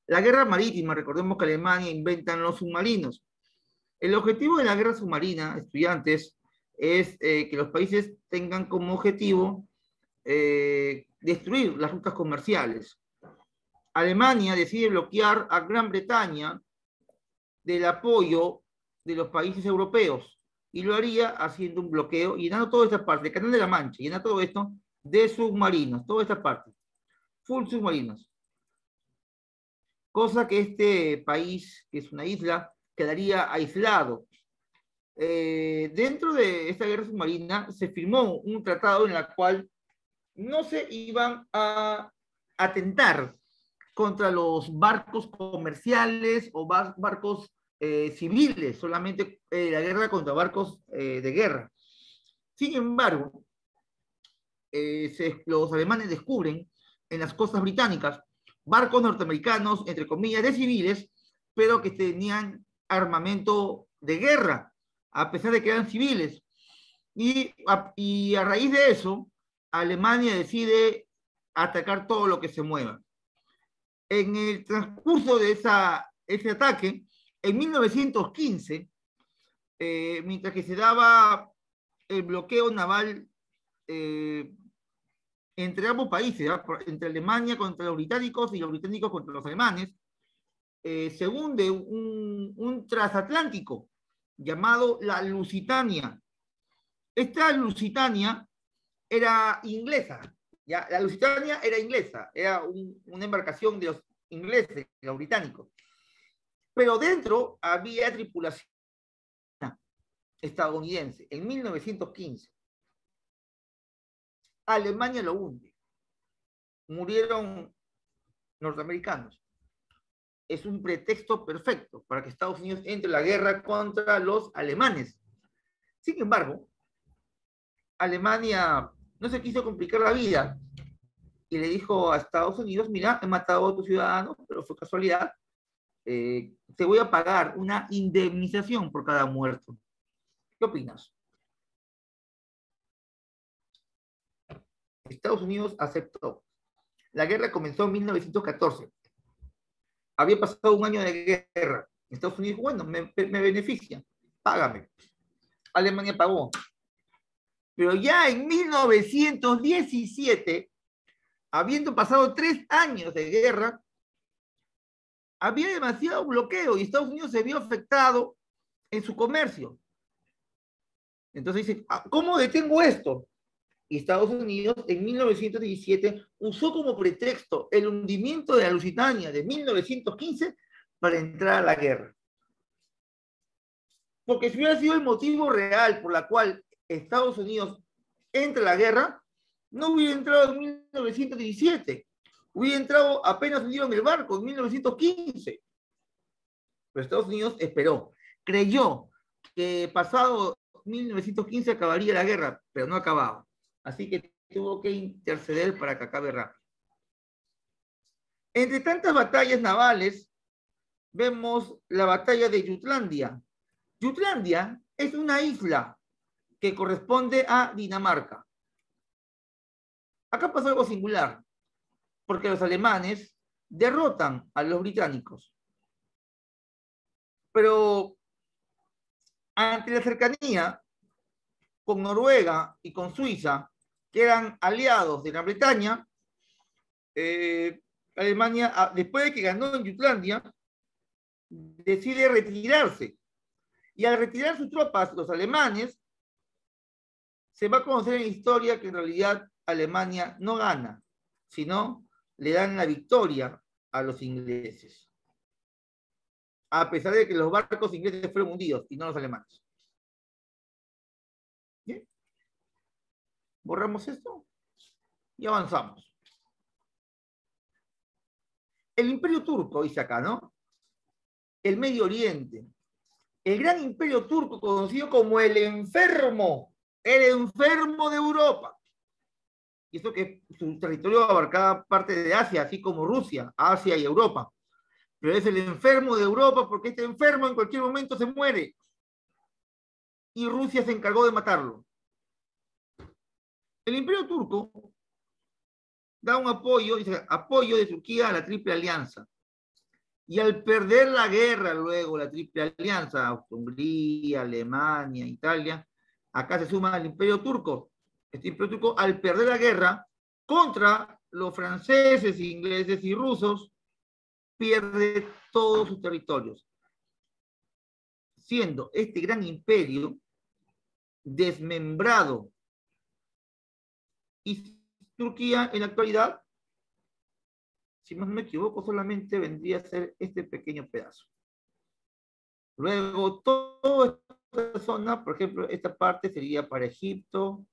La guerra marítima, recordemos que Alemania inventan los submarinos. El objetivo de la guerra submarina, estudiantes, es que los países tengan como objetivo destruir las rutas comerciales. Alemania decide bloquear a Gran Bretaña del apoyo de los países europeos y lo haría haciendo un bloqueo, llenando toda esta parte, el Canal de la Mancha, llena todo esto de submarinos, toda esta parte, full submarinos. Cosa que este país, que es una isla, quedaría aislado. Dentro de esta guerra submarina se firmó un tratado en el cual no se iban a atentar contra los barcos comerciales o barcos civiles, solamente la guerra contra barcos de guerra. Sin embargo, los alemanes descubren en las costas británicas barcos norteamericanos, entre comillas, de civiles, pero que tenían armamento de guerra. a pesar de que eran civiles. Y a raíz de eso, Alemania decide atacar todo lo que se mueva. En el transcurso de ese ataque, en 1915, mientras que se daba el bloqueo naval entre ambos países, ¿ya? Entre Alemania contra los británicos y los británicos contra los alemanes, se hunde un transatlántico llamado la Lusitania. Esta Lusitania era inglesa, ¿ya? La Lusitania era inglesa, era una embarcación de los ingleses, de los británicos. Pero dentro había tripulación estadounidense. En 1915, Alemania lo hunde. Murieron norteamericanos. Es un pretexto perfecto para que Estados Unidos entre en la guerra contra los alemanes. Sin embargo, Alemania no se quiso complicar la vida y le dijo a Estados Unidos, mira, he matado a otros ciudadanos, pero fue casualidad, te voy a pagar una indemnización por cada muerto. ¿Qué opinas? Estados Unidos aceptó. La guerra comenzó en 1914. Había pasado un año de guerra. Estados Unidos dijo, bueno, me beneficia, págame. Alemania pagó. Pero ya en 1917, habiendo pasado 3 años de guerra, había demasiado bloqueo y Estados Unidos se vio afectado en su comercio. Entonces dice, ¿cómo detengo esto? Y Estados Unidos en 1917 usó como pretexto el hundimiento de la Lusitania de 1915 para entrar a la guerra. Porque si hubiera sido el motivo real por la cual Estados Unidos entra a la guerra, no hubiera entrado en 1917. Hubiera entrado apenas hundieron el barco en 1915. Pero Estados Unidos esperó. Creyó que pasado 1915 acabaría la guerra, pero no acababa. Así que tuvo que interceder para que acabe rápido. Entre tantas batallas navales, vemos la batalla de Jutlandia. Jutlandia es una isla que corresponde a Dinamarca. Acá pasó algo singular, porque los alemanes derrotan a los británicos. Pero ante la cercanía con Noruega y con Suiza, que eran aliados de Gran Bretaña, Alemania, después de que ganó en Jutlandia, decide retirarse. Y al retirar sus tropas, los alemanes, se va a conocer en la historia que en realidad Alemania no gana, sino le dan la victoria a los ingleses. A pesar de que los barcos ingleses fueron hundidos y no los alemanes. ¿Bien? Borramos esto y avanzamos. El Imperio Turco, dice acá, ¿no? El Medio Oriente. El gran Imperio Turco, conocido como el enfermo de Europa. Y eso que su territorio abarcaba parte de Asia, así como Rusia, Asia y Europa. Pero es el enfermo de Europa porque este enfermo en cualquier momento se muere. Y Rusia se encargó de matarlo. El Imperio Turco da un apoyo, dice, apoyo de Turquía a la Triple Alianza. Y al perder la guerra luego, la Triple Alianza, Hungría, Alemania, Italia, acá se suma el Imperio Turco. Este Imperio Turco, al perder la guerra contra los franceses, ingleses y rusos, pierde todos sus territorios. Siendo este gran imperio desmembrado. Y Turquía en la actualidad, si no me equivoco, solamente vendría a ser este pequeño pedazo. Luego, toda esta zona, por ejemplo, esta parte sería para Egipto,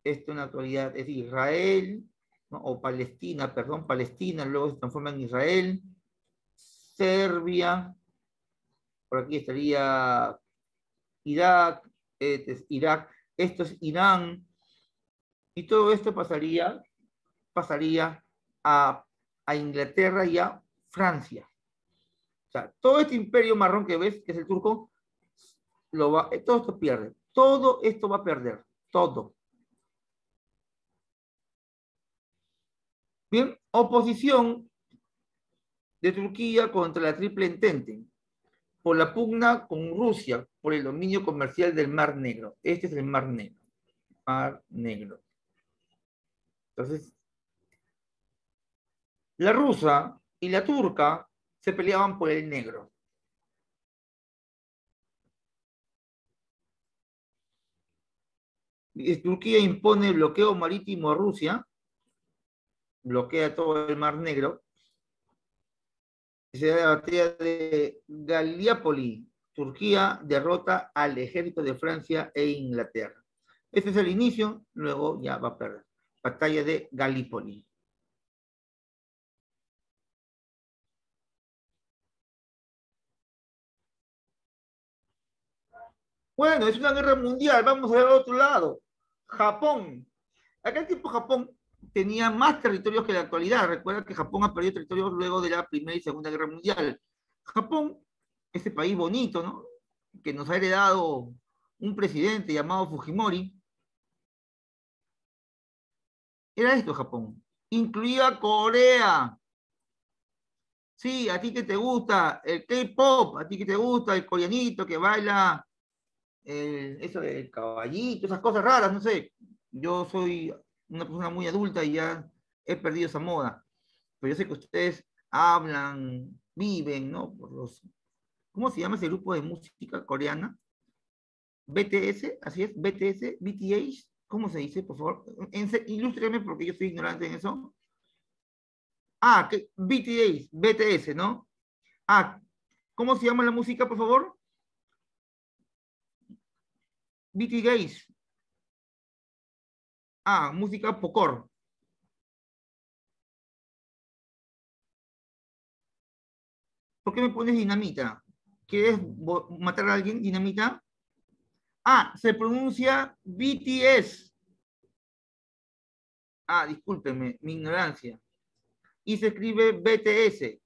esto en la actualidad es Israel, ¿no? O Palestina, perdón, Palestina, luego se transforma en Israel, Serbia, por aquí estaría Irak, esto es Irán, y todo esto pasaría a Inglaterra y a Francia. O sea, todo este imperio marrón que ves, que es el turco, todo esto pierde. Todo esto va a perder. Todo. Bien, oposición de Turquía contra la Triple Entente por la pugna con Rusia por el dominio comercial del Mar Negro. Este es el Mar Negro. Mar Negro. Entonces, la rusa y la turca se peleaban por el negro. Turquía impone bloqueo marítimo a Rusia, bloquea todo el Mar Negro. Se da la batalla de Gallipoli. Turquía derrota al ejército de Francia e Inglaterra. Este es el inicio, luego ya va a perder. Batalla de Gallipoli. Bueno, es una guerra mundial, vamos a ver al otro lado. Japón. Acá el tiempo Japón tenía más territorios que la actualidad. Recuerda que Japón ha perdido territorios luego de la Primera y Segunda Guerra Mundial. Japón, ese país bonito, ¿no? Que nos ha heredado un presidente llamado Fujimori. Era esto Japón. Incluía Corea. Sí, a ti que te gusta el K-pop, a ti que te gusta el coreanito que baila eso del caballito, esas cosas raras, no sé. Yo soy una persona muy adulta y ya he perdido esa moda. Pero yo sé que ustedes hablan, viven, ¿no? Por los, ¿cómo se llama ese grupo de música coreana? BTS, así es, BTS, BTS, ¿cómo se dice, por favor? Ilústreme porque yo soy ignorante en eso. Ah, que BTS, BTS, ¿no? Ah, ¿cómo se llama la música, por favor? BTS. Ah, música Pocor. ¿Por qué me pones dinamita? ¿Quieres matar a alguien, dinamita? Ah, se pronuncia BTS. Ah, discúlpeme, mi ignorancia. Y se escribe BTS.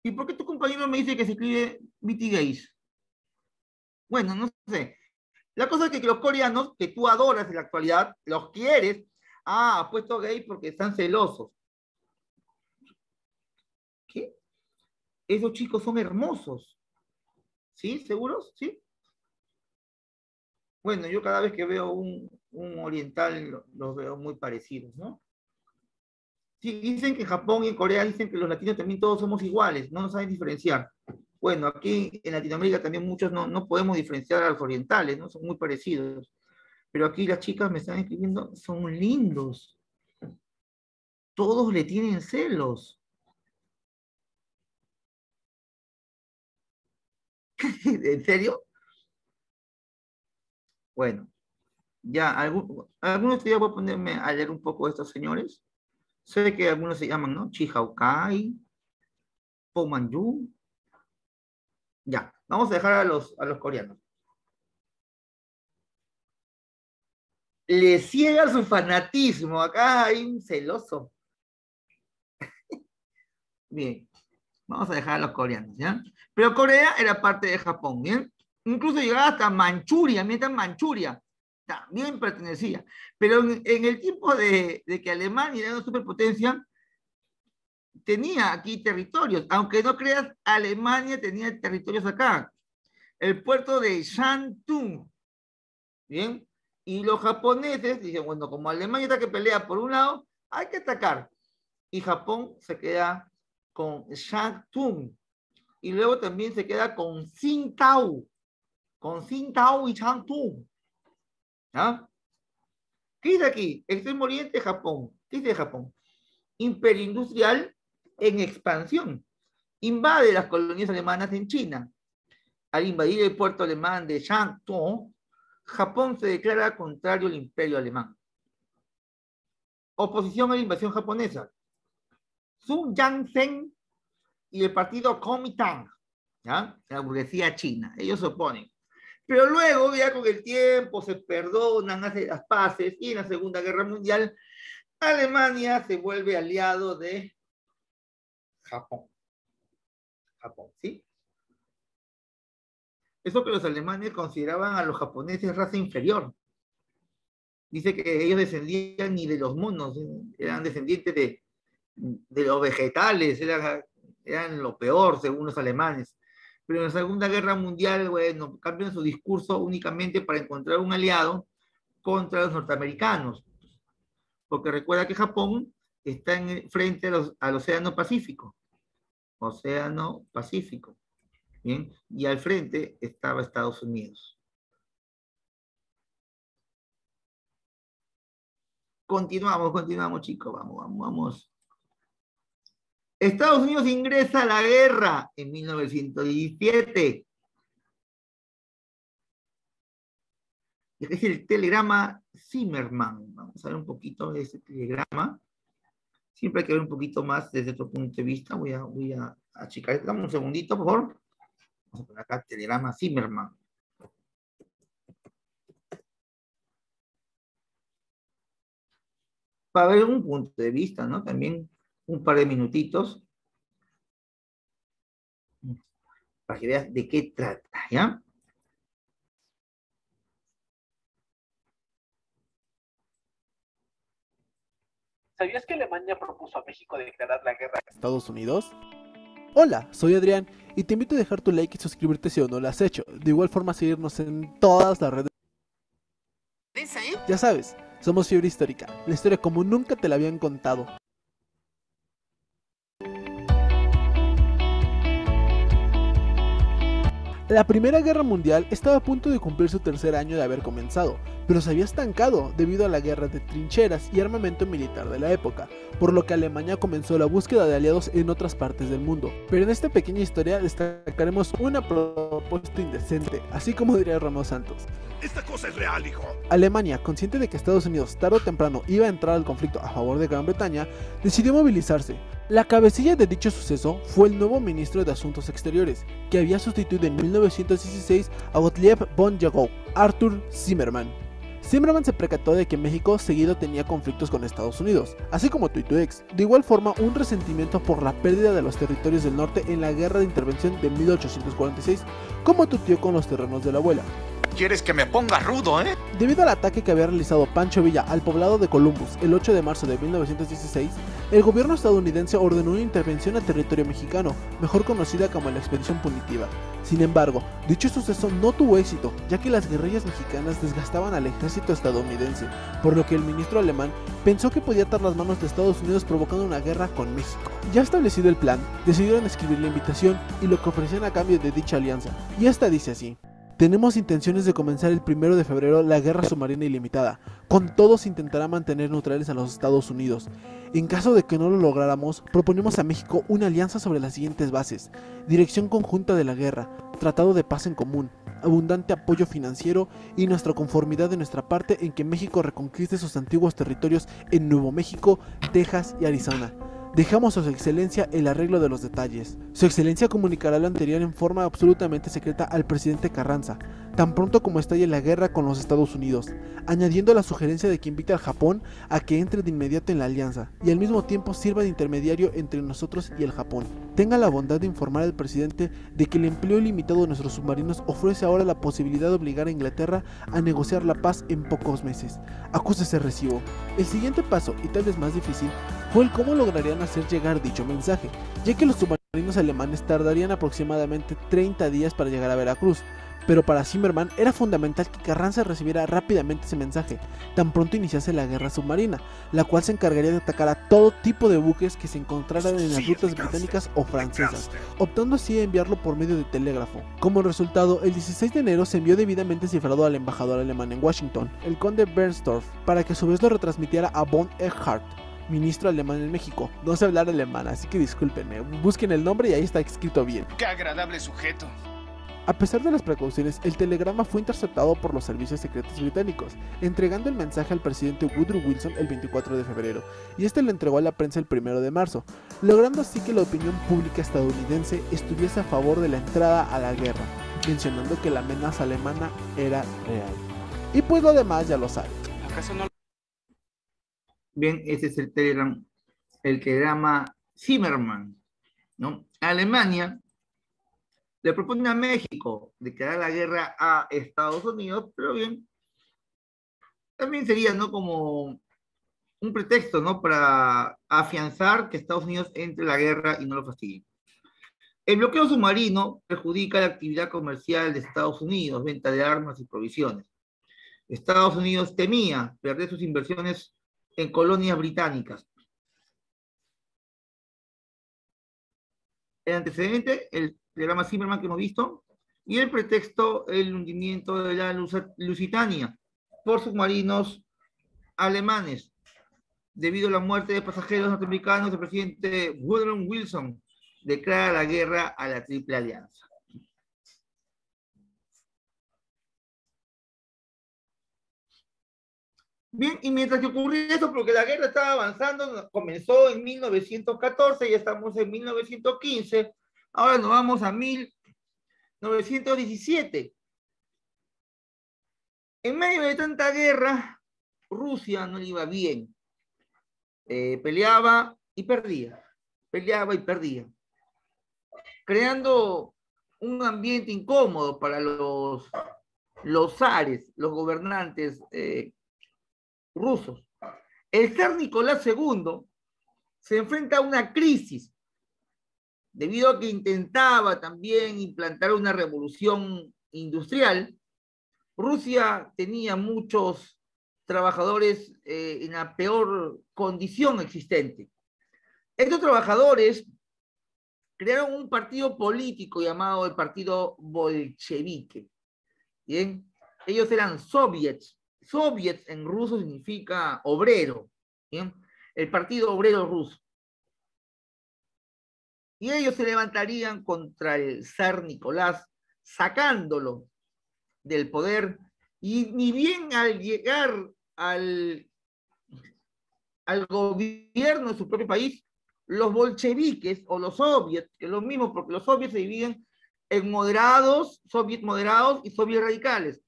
¿Y por qué tu compañero me dice que se escribe BTS? Bueno, no sé. La cosa es que los coreanos, que tú adoras en la actualidad, los quieres. Ah, ha puesto gay porque están celosos. ¿Qué? Esos chicos son hermosos. ¿Sí? ¿Seguros? ¿Sí? Bueno, yo cada vez que veo un oriental los veo muy parecidos, ¿no? Sí, dicen que en Japón y en Corea dicen que los latinos también todos somos iguales, no nos saben diferenciar. Bueno, aquí en Latinoamérica también muchos no podemos diferenciar a los orientales, ¿no? Son muy parecidos. Pero aquí las chicas me están escribiendo, son lindos. Todos le tienen celos. ¿En serio? Bueno, ya, algunos días voy a ponerme a leer un poco de estos señores. Sé que algunos se llaman, ¿no? Chihaukai, Po Manju. Ya, vamos a dejar a los coreanos. Le ciega su fanatismo. Acá hay un celoso. Bien, vamos a dejar a los coreanos, ¿ya? Pero Corea era parte de Japón, ¿bien? Incluso llegaba hasta Manchuria, mientras Manchuria también pertenecía. Pero en el tiempo de que Alemania era una superpotencia, tenía aquí territorios. Aunque no creas, Alemania tenía territorios acá. El puerto de Shantung, ¿bien? Y los japoneses dicen, bueno, como Alemania está que pelea por un lado, hay que atacar. Y Japón se queda con Shantung. Y luego también se queda con Tsingtao y Shantung. ¿Ah? ¿Qué dice aquí? Extremo Oriente, Japón. ¿Qué dice Japón? Imperio industrial en expansión. Invade las colonias alemanas en China. Al invadir el puerto alemán de Shantung, Japón se declara contrario al imperio alemán. Oposición a la invasión japonesa. Sun Yat-sen y el partido Kuomintang, ¿ya? La burguesía china, ellos se oponen. Pero luego, ya con el tiempo, se perdonan, hacen las paces, y en la Segunda Guerra Mundial, Alemania se vuelve aliado de Japón. Japón, ¿sí? Eso que los alemanes consideraban a los japoneses raza inferior. Dice que ellos descendían ni de los monos, eran descendientes de los vegetales, eran lo peor según los alemanes. Pero en la Segunda Guerra Mundial, bueno, cambian su discurso únicamente para encontrar un aliado contra los norteamericanos, porque recuerda que Japón está frente al Océano Pacífico. Océano Pacífico. ¿Bien? Y al frente estaba Estados Unidos. Continuamos, chicos. Vamos. Estados Unidos ingresa a la guerra en 1917. Es el telegrama Zimmermann. Vamos a ver un poquito de ese telegrama. Siempre hay que ver un poquito más desde otro punto de vista. Voy a achicar. Dame un segundito, por favor. Vamos a poner acá telegrama Zimmermann. Para ver un punto de vista, ¿no? También un par de minutitos para que veas de qué trata, ¿ya? ¿Sabías que Alemania propuso a México declarar la guerra a Estados Unidos? Hola, soy Adrián y te invito a dejar tu like y suscribirte si aún no lo has hecho. De igual forma seguirnos en todas las redes. Ya sabes, somos Fiebre Histórica, la historia como nunca te la habían contado. La Primera Guerra Mundial estaba a punto de cumplir su tercer año de haber comenzado, pero se había estancado debido a la guerra de trincheras y armamento militar de la época, por lo que Alemania comenzó la búsqueda de aliados en otras partes del mundo. Pero en esta pequeña historia destacaremos una propuesta indecente, así como diría Romeo Santos. Esta cosa es real, hijo. Alemania, consciente de que Estados Unidos tarde o temprano iba a entrar al conflicto a favor de Gran Bretaña, decidió movilizarse. La cabecilla de dicho suceso fue el nuevo ministro de Asuntos Exteriores, que había sustituido en 1916 a Gottlieb von Jagow, Arthur Zimmermann. Zimmermann se percató de que México seguido tenía conflictos con Estados Unidos, así como tú y tu ex. De igual forma, un resentimiento por la pérdida de los territorios del norte en la guerra de intervención de 1846, como tu tío con los terrenos de la abuela. ¿Quieres que me ponga rudo, eh? Debido al ataque que había realizado Pancho Villa al poblado de Columbus el 8 de marzo de 1916, el gobierno estadounidense ordenó una intervención a territorio mexicano, mejor conocida como la Expedición Punitiva. Sin embargo, dicho suceso no tuvo éxito, ya que las guerrillas mexicanas desgastaban al ejército estadounidense, por lo que el ministro alemán pensó que podía atar las manos de Estados Unidos provocando una guerra con México. Ya establecido el plan, decidieron escribir la invitación y lo que ofrecían a cambio de dicha alianza, y esta dice así: tenemos intenciones de comenzar el 1 de febrero la guerra submarina ilimitada. Con todo se intentará mantener neutrales a los Estados Unidos. En caso de que no lo lográramos, proponemos a México una alianza sobre las siguientes bases: dirección conjunta de la guerra, tratado de paz en común, abundante apoyo financiero y nuestra conformidad de nuestra parte en que México reconquiste sus antiguos territorios en Nuevo México, Texas y Arizona. Dejamos a su excelencia el arreglo de los detalles. Su excelencia comunicará lo anterior en forma absolutamente secreta al presidente Carranza, tan pronto como estalle la guerra con los Estados Unidos, añadiendo la sugerencia de que invite al Japón a que entre de inmediato en la alianza, y al mismo tiempo sirva de intermediario entre nosotros y el Japón. Tenga la bondad de informar al presidente de que el empleo ilimitado de nuestros submarinos ofrece ahora la posibilidad de obligar a Inglaterra a negociar la paz en pocos meses. Acúsese recibo. El siguiente paso, y tal vez más difícil, fue el cómo lograrían hacer llegar dicho mensaje, ya que los submarinos alemanes tardarían aproximadamente 30 días para llegar a Veracruz, pero para Zimmermann era fundamental que Carranza recibiera rápidamente ese mensaje, tan pronto iniciase la guerra submarina, la cual se encargaría de atacar a todo tipo de buques que se encontraran en las rutas británicas o francesas, optando así a enviarlo por medio de telégrafo. Como resultado, el 16 de enero se envió debidamente cifrado al embajador alemán en Washington, el conde Bernstorff, para que a su vez lo retransmitiera a von Eckhardt, ministro alemán en México. No sé hablar alemán, así que discúlpenme, busquen el nombre y ahí está escrito bien. ¡Qué agradable sujeto! A pesar de las precauciones, el telegrama fue interceptado por los servicios secretos británicos, entregando el mensaje al presidente Woodrow Wilson el 24 de febrero, y este lo entregó a la prensa el 1 de marzo, logrando así que la opinión pública estadounidense estuviese a favor de la entrada a la guerra, mencionando que la amenaza alemana era real. Y pues lo demás ya lo saben. ¿Acaso no? Bien, ese es el telegrama Zimmermann, ¿no? Alemania Le propone a México declarar la guerra a Estados Unidos, pero bien, también sería, ¿no? Como un pretexto, ¿no? Para afianzar que Estados Unidos entre en la guerra y no lo fastidie. El bloqueo submarino perjudica la actividad comercial de Estados Unidos, venta de armas y provisiones. Estados Unidos temía perder sus inversiones en colonias británicas. El antecedente, el programa Zimmerman que hemos visto, y el pretexto, el hundimiento de la Lusitania por submarinos alemanes, debido a la muerte de pasajeros norteamericanos. El presidente Woodrow Wilson declara la guerra a la Triple Alianza. Bien, y mientras que ocurría eso, porque la guerra estaba avanzando, comenzó en 1914, ya estamos en 1915, ahora nos vamos a 1917. En medio de tanta guerra, Rusia no le iba bien. Peleaba y perdía, creando un ambiente incómodo para los zares, los gobernantes rusos. El zar Nicolás II se enfrenta a una crisis debido a que intentaba también implantar una revolución industrial. Rusia tenía muchos trabajadores en la peor condición existente. Estos trabajadores crearon un partido político llamado el Partido Bolchevique. Bien, ellos eran soviets. Soviets en ruso significa obrero. Bien, el Partido Obrero Ruso. Y ellos se levantarían contra el zar Nicolás, sacándolo del poder. Y ni bien al llegar al gobierno de su propio país, los bolcheviques o los soviets, que es lo mismo porque los soviets se dividen en moderados, soviets moderados y soviets radicales.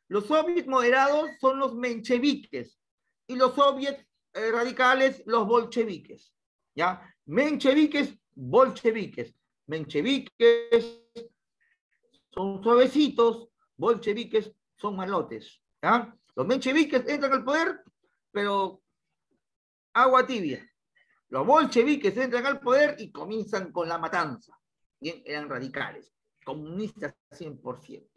Los soviets moderados son los mencheviques y los soviets radicales los bolcheviques. ¿Ya? Mencheviques, bolcheviques. Mencheviques son suavecitos, bolcheviques son malotes. ¿Ya? Los mencheviques entran al poder, pero agua tibia. Los bolcheviques entran al poder y comienzan con la matanza. Bien, eran radicales, comunistas 100%.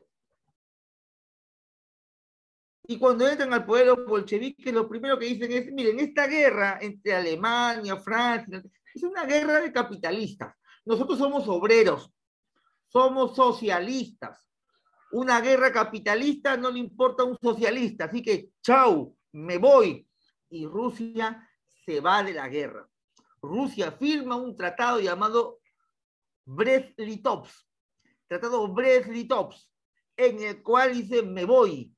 Y cuando entran al poder los bolcheviques, lo primero que dicen es, miren, esta guerra entre Alemania, Francia, es una guerra de capitalistas. Nosotros somos obreros, somos socialistas. Una guerra capitalista no le importa a un socialista, así que chau, me voy. Y Rusia se va de la guerra. Rusia firma un tratado llamado Brest-Litovsk, tratado Brest-Litovsk, en el cual dice, me voy.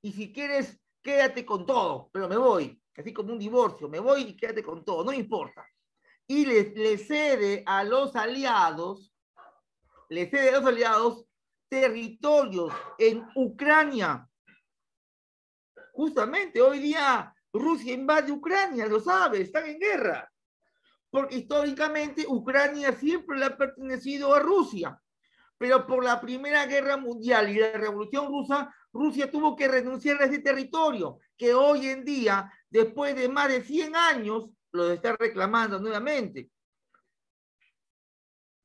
Y si quieres, quédate con todo, pero me voy. Así como un divorcio, me voy y quédate con todo, no importa. Y le cede a los aliados, territorios en Ucrania. Justamente hoy día Rusia invade Ucrania, lo sabe, están en guerra. Porque históricamente Ucrania siempre le ha pertenecido a Rusia. Pero por la Primera Guerra Mundial y la Revolución Rusa, Rusia tuvo que renunciar a ese territorio, que hoy en día, después de más de 100 años, lo está reclamando nuevamente.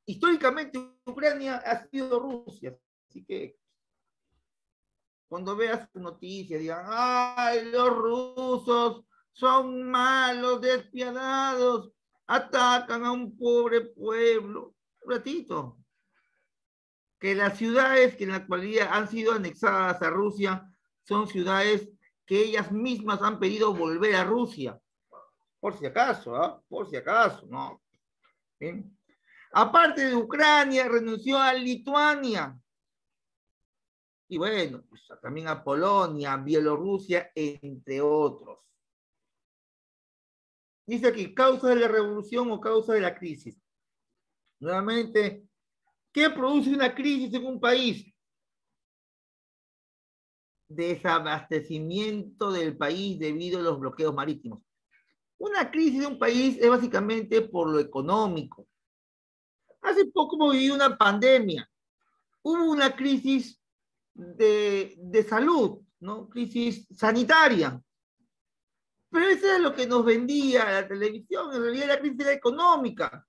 Históricamente Ucrania ha sido Rusia, así que cuando veas noticias digan, ¡ay, los rusos son malos, despiadados, atacan a un pobre pueblo! Un ratito. Que las ciudades que en la actualidad han sido anexadas a Rusia son ciudades que ellas mismas han pedido volver a Rusia. Por si acaso, ¿ah? Por si acaso, ¿no? ¿Bien? Aparte de Ucrania, renunció a Lituania. Y bueno, pues también a Polonia, Bielorrusia, entre otros. Dice aquí, causa de la revolución o causa de la crisis. Nuevamente, ¿qué produce una crisis en un país? Desabastecimiento del país debido a los bloqueos marítimos. Una crisis de un país es básicamente por lo económico. Hace poco hemos vivido una pandemia. hubo una crisis de salud, ¿no? Crisis sanitaria. Pero eso es lo que nos vendía la televisión. En realidad la crisis era económica.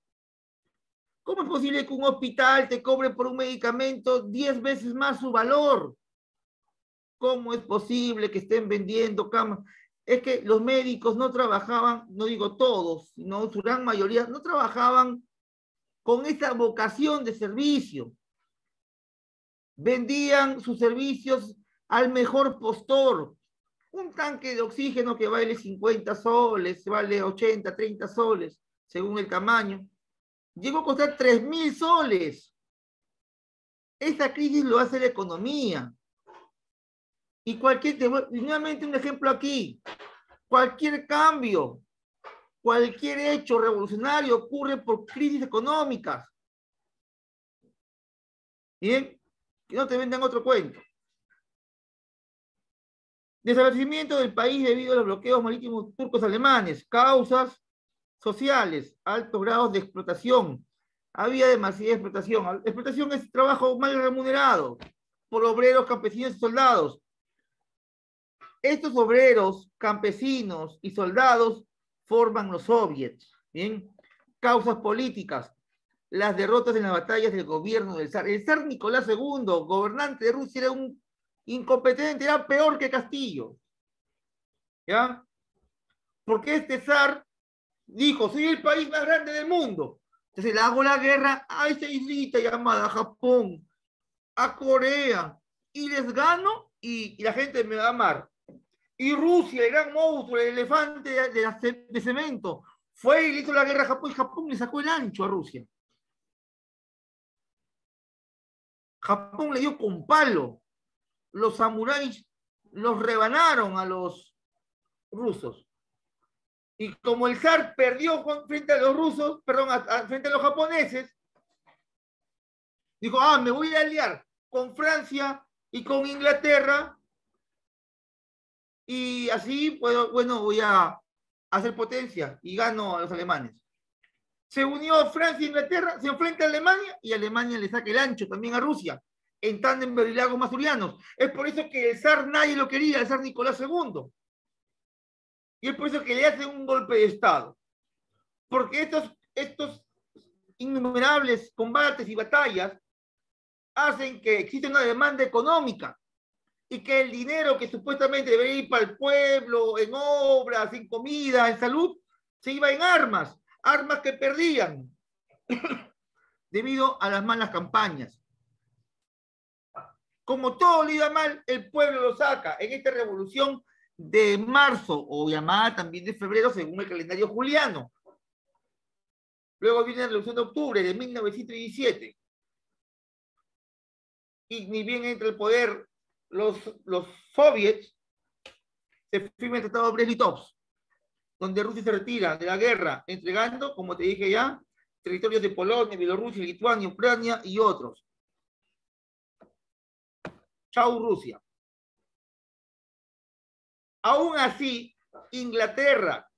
¿Cómo es posible que un hospital te cobre por un medicamento 10 veces más su valor? ¿Cómo es posible que estén vendiendo camas? Es que los médicos no trabajaban, no digo todos, sino su gran mayoría, no trabajaban con esa vocación de servicio. Vendían sus servicios al mejor postor. Un tanque de oxígeno que vale 50 soles, vale 80, 30 soles, según el tamaño. Llegó a costar 3.000 soles. Esa crisis lo hace la economía. Y nuevamente un ejemplo aquí, cualquier cambio, cualquier hecho revolucionario ocurre por crisis económicas. Bien, que no te vendan otro cuento. Desabastecimiento del país debido a los bloqueos marítimos turcos alemanes, causas sociales, altos grados de explotación. Había demasiada explotación. La explotación es trabajo mal remunerado por obreros, campesinos y soldados. Estos obreros, campesinos y soldados forman los soviets. ¿Bien? Causas políticas. Las derrotas en las batallas del gobierno del zar. El zar Nicolás II, gobernante de Rusia, era un incompetente, era peor que Castillo. ¿Ya? Porque este zar dijo, soy el país más grande del mundo. Entonces le hago la guerra a esa islita llamada Japón, a Corea, y les gano y la gente me va a amar. Y Rusia, el gran monstruo, el elefante de cemento, fue y le hizo la guerra a Japón y Japón le sacó el ancho a Rusia. Japón le dio con palo. Los samuráis los rebanaron a los rusos. Y como el zar perdió frente a los rusos, perdón, frente a los japoneses, dijo, me voy a aliar con Francia y con Inglaterra y así puedo, bueno, voy a hacer potencia y gano a los alemanes. Se unió Francia e Inglaterra, se enfrenta a Alemania y Alemania le saca el ancho también a Rusia en Tannenberg y Lagos Masurianos. Es por eso que el zar nadie lo quería, el zar Nicolás II. Y es por eso que le hacen un golpe de Estado. Porque estos innumerables combates y batallas hacen que exista una demanda económica y que el dinero que supuestamente debería ir para el pueblo, en obras, en comida, en salud, se iba en armas que perdían debido a las malas campañas. Como todo le iba mal, el pueblo lo saca en esta revolución de marzo, o llamada también de febrero, según el calendario juliano. Luego viene la revolución de octubre de 1917. Y ni bien entra el poder los soviets, se firma el Tratado de Brest-Litovsk, donde Rusia se retira de la guerra, entregando, como te dije ya, territorios de Polonia, Bielorrusia, Lituania, Ucrania y otros. Chau, Rusia. Aún así, Inglaterra,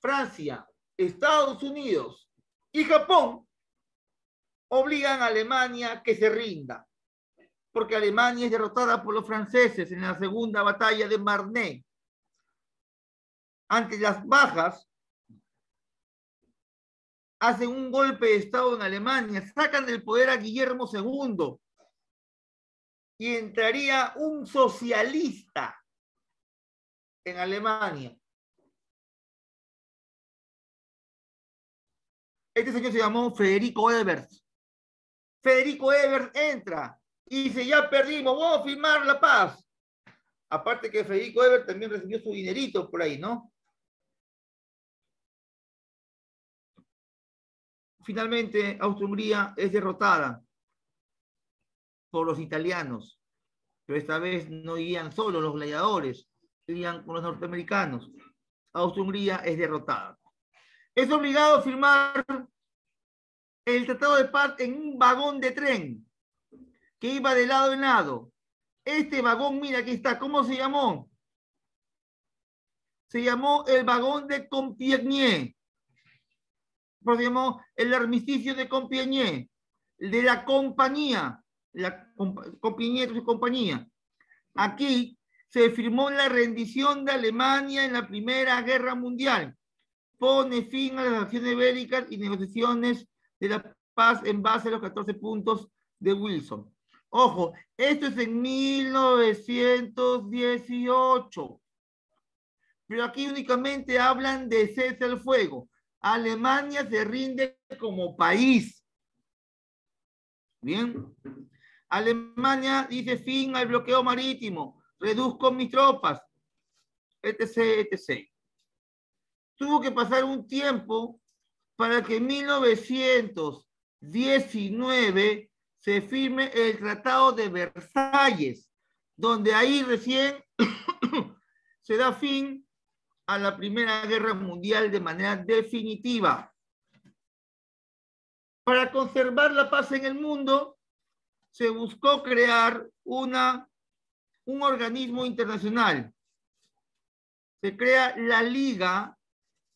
Francia, Estados Unidos y Japón obligan a Alemania que se rinda, porque Alemania es derrotada por los franceses en la segunda batalla de Marne. Ante las bajas, hacen un golpe de Estado en Alemania, sacan del poder a Guillermo II y entraría un socialista en Alemania. Este señor se llamó Federico Ebert. Federico Ebert entra y dice, ya perdimos, vamos a firmar la paz. Aparte que Federico Ebert también recibió su dinerito por ahí, ¿no? Finalmente, Austria-Hungría es derrotada por los italianos, pero esta vez no irían solo los gladiadores, irían con los norteamericanos. Austria-Hungría es derrotada. Es obligado a firmar el Tratado de Paz en un vagón de tren que iba de lado en lado. Este vagón, mira, aquí está, ¿cómo se llamó? Se llamó el vagón de Compiègne. Se llamó el armisticio de Compiègne. de la compañía, Compañía y compañía. Aquí se firmó la rendición de Alemania en la Primera Guerra Mundial. Pone fin a las acciones bélicas y negociaciones de la paz en base a los 14 puntos de Wilson. Ojo, esto es en 1918. Pero aquí únicamente hablan de cese al fuego. Alemania se rinde como país. Bien. Alemania dice fin al bloqueo marítimo, reduzco mis tropas, etc., etc. Tuvo que pasar un tiempo para que en 1919 se firme el Tratado de Versalles, donde ahí recién se da fin a la Primera Guerra Mundial de manera definitiva. Para conservar la paz en el mundo, se buscó crear un organismo internacional. Se crea la Liga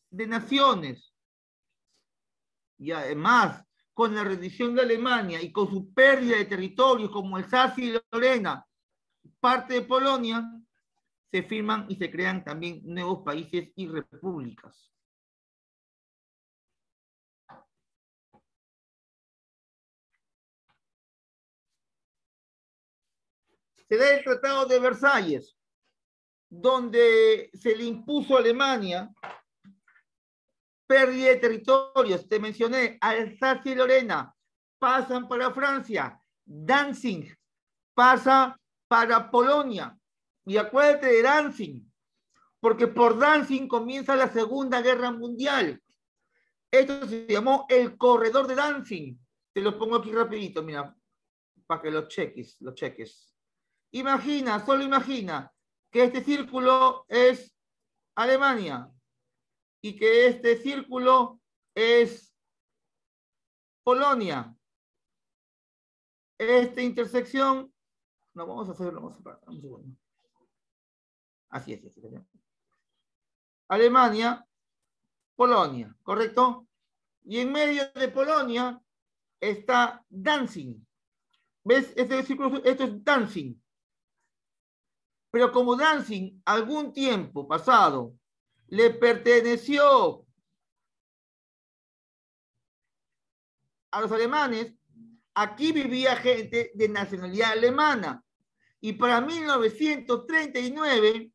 de Naciones. Y además, con la rendición de Alemania y con su pérdida de territorios como Alsacia-Lorena, parte de Polonia, se firman y se crean también nuevos países y repúblicas. Se da el Tratado de Versalles, donde se le impuso a Alemania pérdida de territorios. Te mencioné, Alsacia y Lorena pasan para Francia, Danzig pasa para Polonia. Y acuérdate de Danzig, porque por Danzig comienza la Segunda Guerra Mundial. Esto se llamó el Corredor de Danzig. Te lo pongo aquí rapidito, mira, para que lo cheques, Imagina, solo imagina que este círculo es Alemania y que este círculo es Polonia. Esta intersección, no, vamos a hacerlo, vamos a separar, un segundo. Así es. Alemania, Polonia, ¿correcto? Y en medio de Polonia está Danzig. ¿Ves? Este círculo, esto es Danzig. Pero como Danzig algún tiempo pasado le perteneció a los alemanes, aquí vivía gente de nacionalidad alemana. Y para 1939,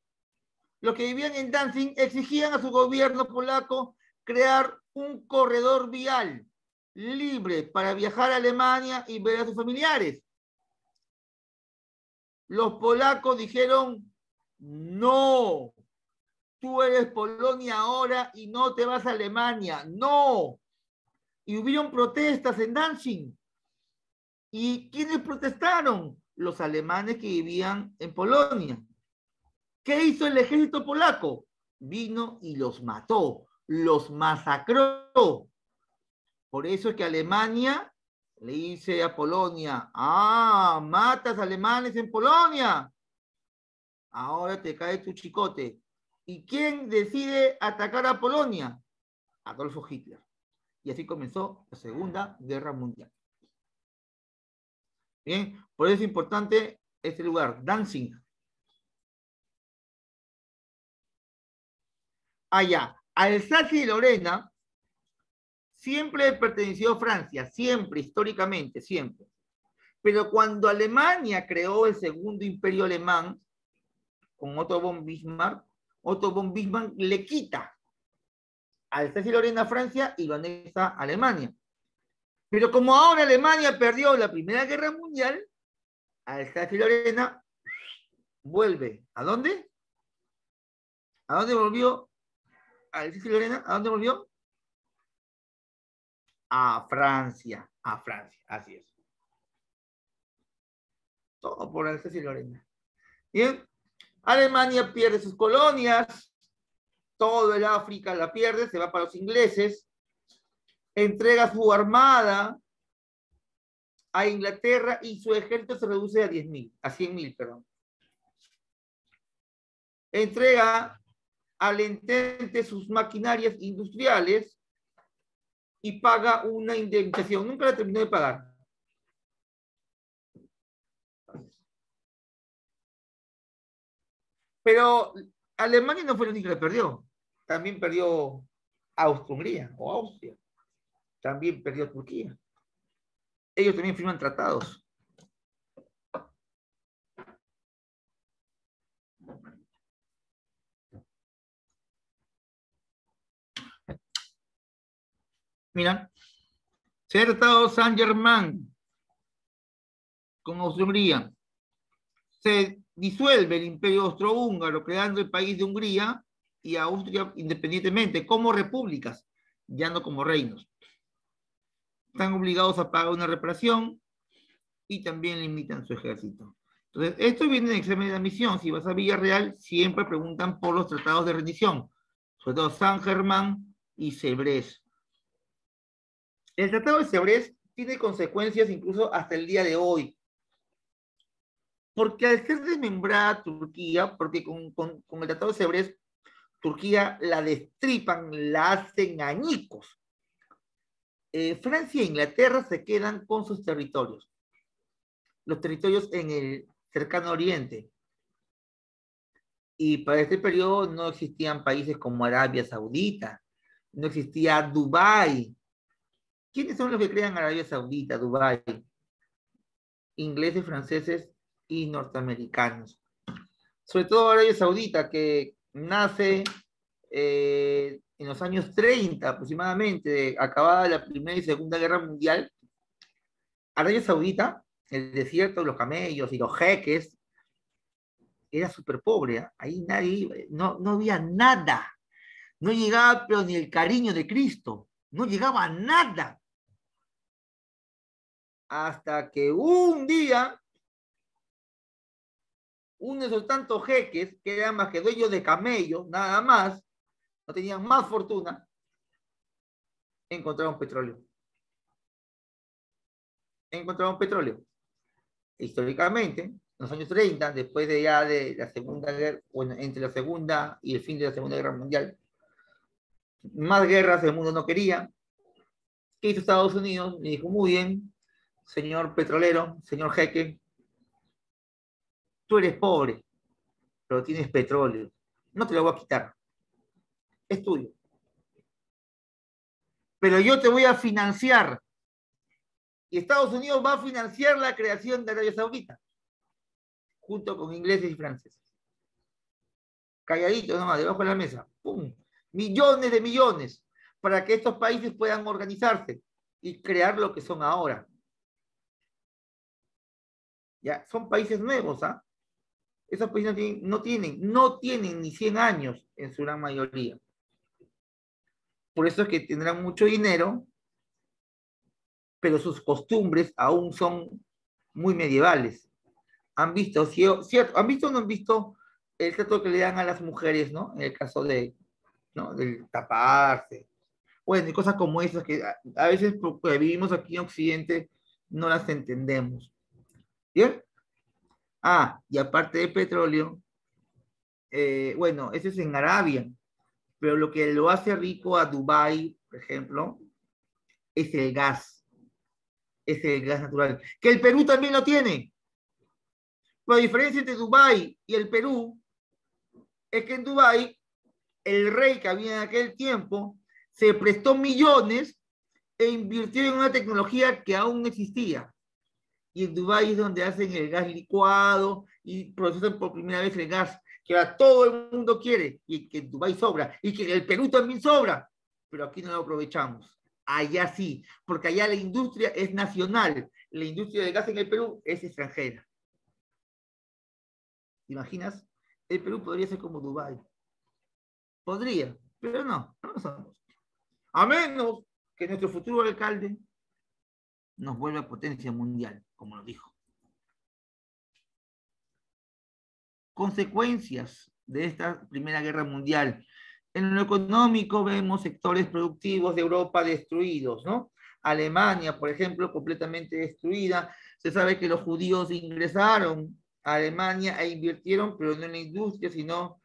los que vivían en Danzig exigían a su gobierno polaco crear un corredor vial libre para viajar a Alemania y ver a sus familiares. Los polacos dijeron, no, tú eres Polonia ahora y no te vas a Alemania, no. Y hubieron protestas en Danzig. ¿Y quiénes protestaron? Los alemanes que vivían en Polonia. ¿Qué hizo el ejército polaco? Vino y los mató, los masacró. Por eso es que Alemania le dice a Polonia, matas alemanes en Polonia, ahora te cae tu chicote. ¿Y quién decide atacar a Polonia? Adolfo Hitler. Y así comenzó la Segunda Guerra Mundial. Bien, por eso es importante este lugar, Danzig. Allá, Alsacia y Lorena siempre perteneció a Francia, siempre, históricamente, siempre. Pero cuando Alemania creó el segundo imperio alemán, con Otto von Bismarck le quita Alsacia y Lorena a Francia y lo anexa a Alemania. Pero como ahora Alemania perdió la Primera Guerra Mundial, Alsacia y Lorena vuelve. ¿A dónde? ¿A dónde volvió Alsacia y Lorena? ¿A dónde volvió? A Francia, así es. Todo por Alsacia y Lorena. Bien, Alemania pierde sus colonias, todo el África la pierde, se va para los ingleses, entrega su armada a Inglaterra y su ejército se reduce a 100.000, perdón. Entrega al Entente sus maquinarias industriales y paga una indemnización. Nunca la terminó de pagar. Pero Alemania no fue la única que perdió. También perdió Austria-Hungría o Austria. También perdió Turquía. Ellos también firman tratados. Mira, se ha tratado Saint-Germain con Austria-Hungría. Se disuelve el imperio austrohúngaro, creando el país de Hungría y Austria independientemente, como repúblicas, ya no como reinos. Están obligados a pagar una reparación y también limitan su ejército. Entonces, esto viene en examen de admisión. Si vas a Villarreal, siempre preguntan por los tratados de rendición, sobre todo Saint-Germain y Sèvres. El tratado de Sèvres tiene consecuencias incluso hasta el día de hoy. Porque al ser desmembrada Turquía, porque con el tratado de Sèvres, Turquía la destripan, la hacen añicos. Francia e Inglaterra se quedan con sus territorios. Los territorios en el cercano oriente. Y para este periodo no existían países como Arabia Saudita, no existía Dubái. ¿Quiénes son los que crean Arabia Saudita, Dubái? Ingleses, franceses y norteamericanos. Sobre todo Arabia Saudita, que nace en los años 30 aproximadamente, acabada la Primera y Segunda Guerra Mundial. Arabia Saudita, el desierto, los camellos y los jeques, era súper pobre, ¿eh? Ahí nadie, no había nada. No llegaba pero ni el cariño de Cristo, no llegaba nada. Hasta que un día, uno de esos tantos jeques, que eran más que dueños de camellos, nada más, no tenían más fortuna, encontraron petróleo. Encontraron petróleo. Históricamente, en los años 30, después de ya de la Segunda Guerra, bueno, entre la Segunda y el fin de la Segunda Guerra Mundial, más guerras el mundo no quería. ¿Qué hizo Estados Unidos? Le dijo, muy bien, señor petrolero, señor jeque, tú eres pobre, pero tienes petróleo. No te lo voy a quitar. Es tuyo. Pero yo te voy a financiar. Y Estados Unidos va a financiar la creación de Arabia Saudita, junto con ingleses y franceses. Calladito nomás, debajo de la mesa. ¡Pum! Millones de millones para que estos países puedan organizarse y crear lo que son ahora. Ya, son países nuevos, ¿ah? Esos países no tienen ni 100 años en su gran mayoría. Por eso es que tendrán mucho dinero, pero sus costumbres aún son muy medievales. ¿Han visto, cierto? ¿Han visto o no han visto el trato que le dan a las mujeres, ¿no? En el caso de, ¿no? Del taparse. Bueno, y cosas como esas que a veces porque vivimos aquí en Occidente no las entendemos. ¿Bien? Ah, y aparte de petróleo, bueno, ese es en Arabia, pero lo que lo hace rico a Dubái, por ejemplo, es el gas. Es el gas natural. Que el Perú también lo tiene. La diferencia entre Dubái y el Perú es que en Dubái el rey que había en aquel tiempo se prestó millones e invirtió en una tecnología que aún no existía. Y en Dubái es donde hacen el gas licuado y procesan por primera vez el gas que ahora todo el mundo quiere y que en Dubái sobra y que en el Perú también sobra, pero aquí no lo aprovechamos. Allá sí, porque allá la industria es nacional, la industria del gas en el Perú es extranjera. ¿Te imaginas? El Perú podría ser como Dubái. Podría, pero no lo somos. A menos que nuestro futuro alcalde nos vuelva potencia mundial, como lo dijo. Consecuencias de esta Primera Guerra Mundial. En lo económico vemos sectores productivos de Europa destruidos, ¿no? Alemania, por ejemplo, completamente destruida. Se sabe que los judíos ingresaron a Alemania e invirtieron, pero no en la industria, sino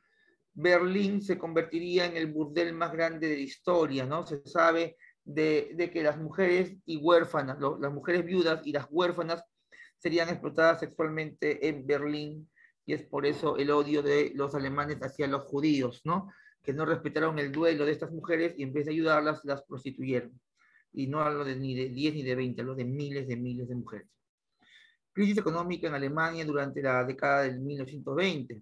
Berlín se convertiría en el burdel más grande de la historia, ¿no? Se sabe de que las mujeres y huérfanas, las mujeres viudas y las huérfanas serían explotadas sexualmente en Berlín. y es por eso el odio de los alemanes hacia los judíos, ¿no? Que no respetaron el duelo de estas mujeres y en vez de ayudarlas, las prostituyeron. Y no hablo ni de 10 ni de 20, hablo de miles de mujeres. Crisis económica en Alemania durante la década del 1920,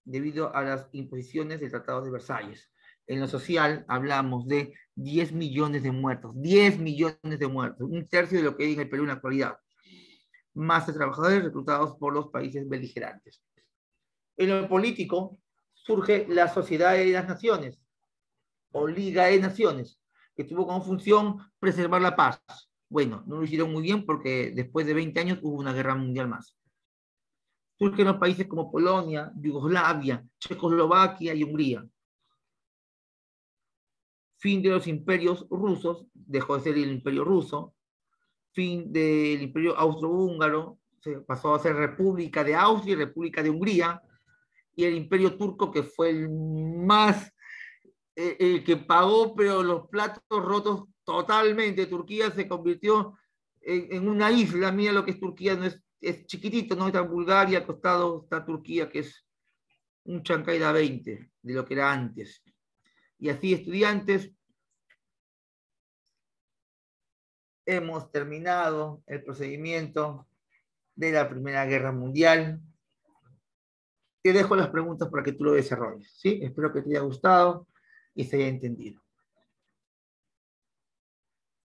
debido a las imposiciones del Tratado de Versalles. En lo social hablamos de 10 millones de muertos, 10 millones de muertos, un tercio de lo que hay en el Perú en la actualidad. Más de trabajadores reclutados por los países beligerantes. En lo político surge la Sociedad de las Naciones, o Liga de Naciones, que tuvo como función preservar la paz. Bueno, no lo hicieron muy bien porque después de 20 años hubo una guerra mundial más. Surgen los países como Polonia, Yugoslavia, Checoslovaquia y Hungría. Fin de los imperios rusos, dejó de ser el imperio ruso. Fin del imperio austrohúngaro, se pasó a ser República de Austria y República de Hungría. Y el imperio turco, que fue el más, el que pagó, pero los platos rotos totalmente. Turquía se convirtió en una isla. Mira lo que es Turquía, no es chiquitito, no está Bulgaria, al costado está Turquía, que es un Chancay 20 de lo que era antes. Y así, estudiantes, hemos terminado el procedimiento de la Primera Guerra Mundial. Te dejo las preguntas para que tú lo desarrolles, ¿sí? Espero que te haya gustado y se haya entendido.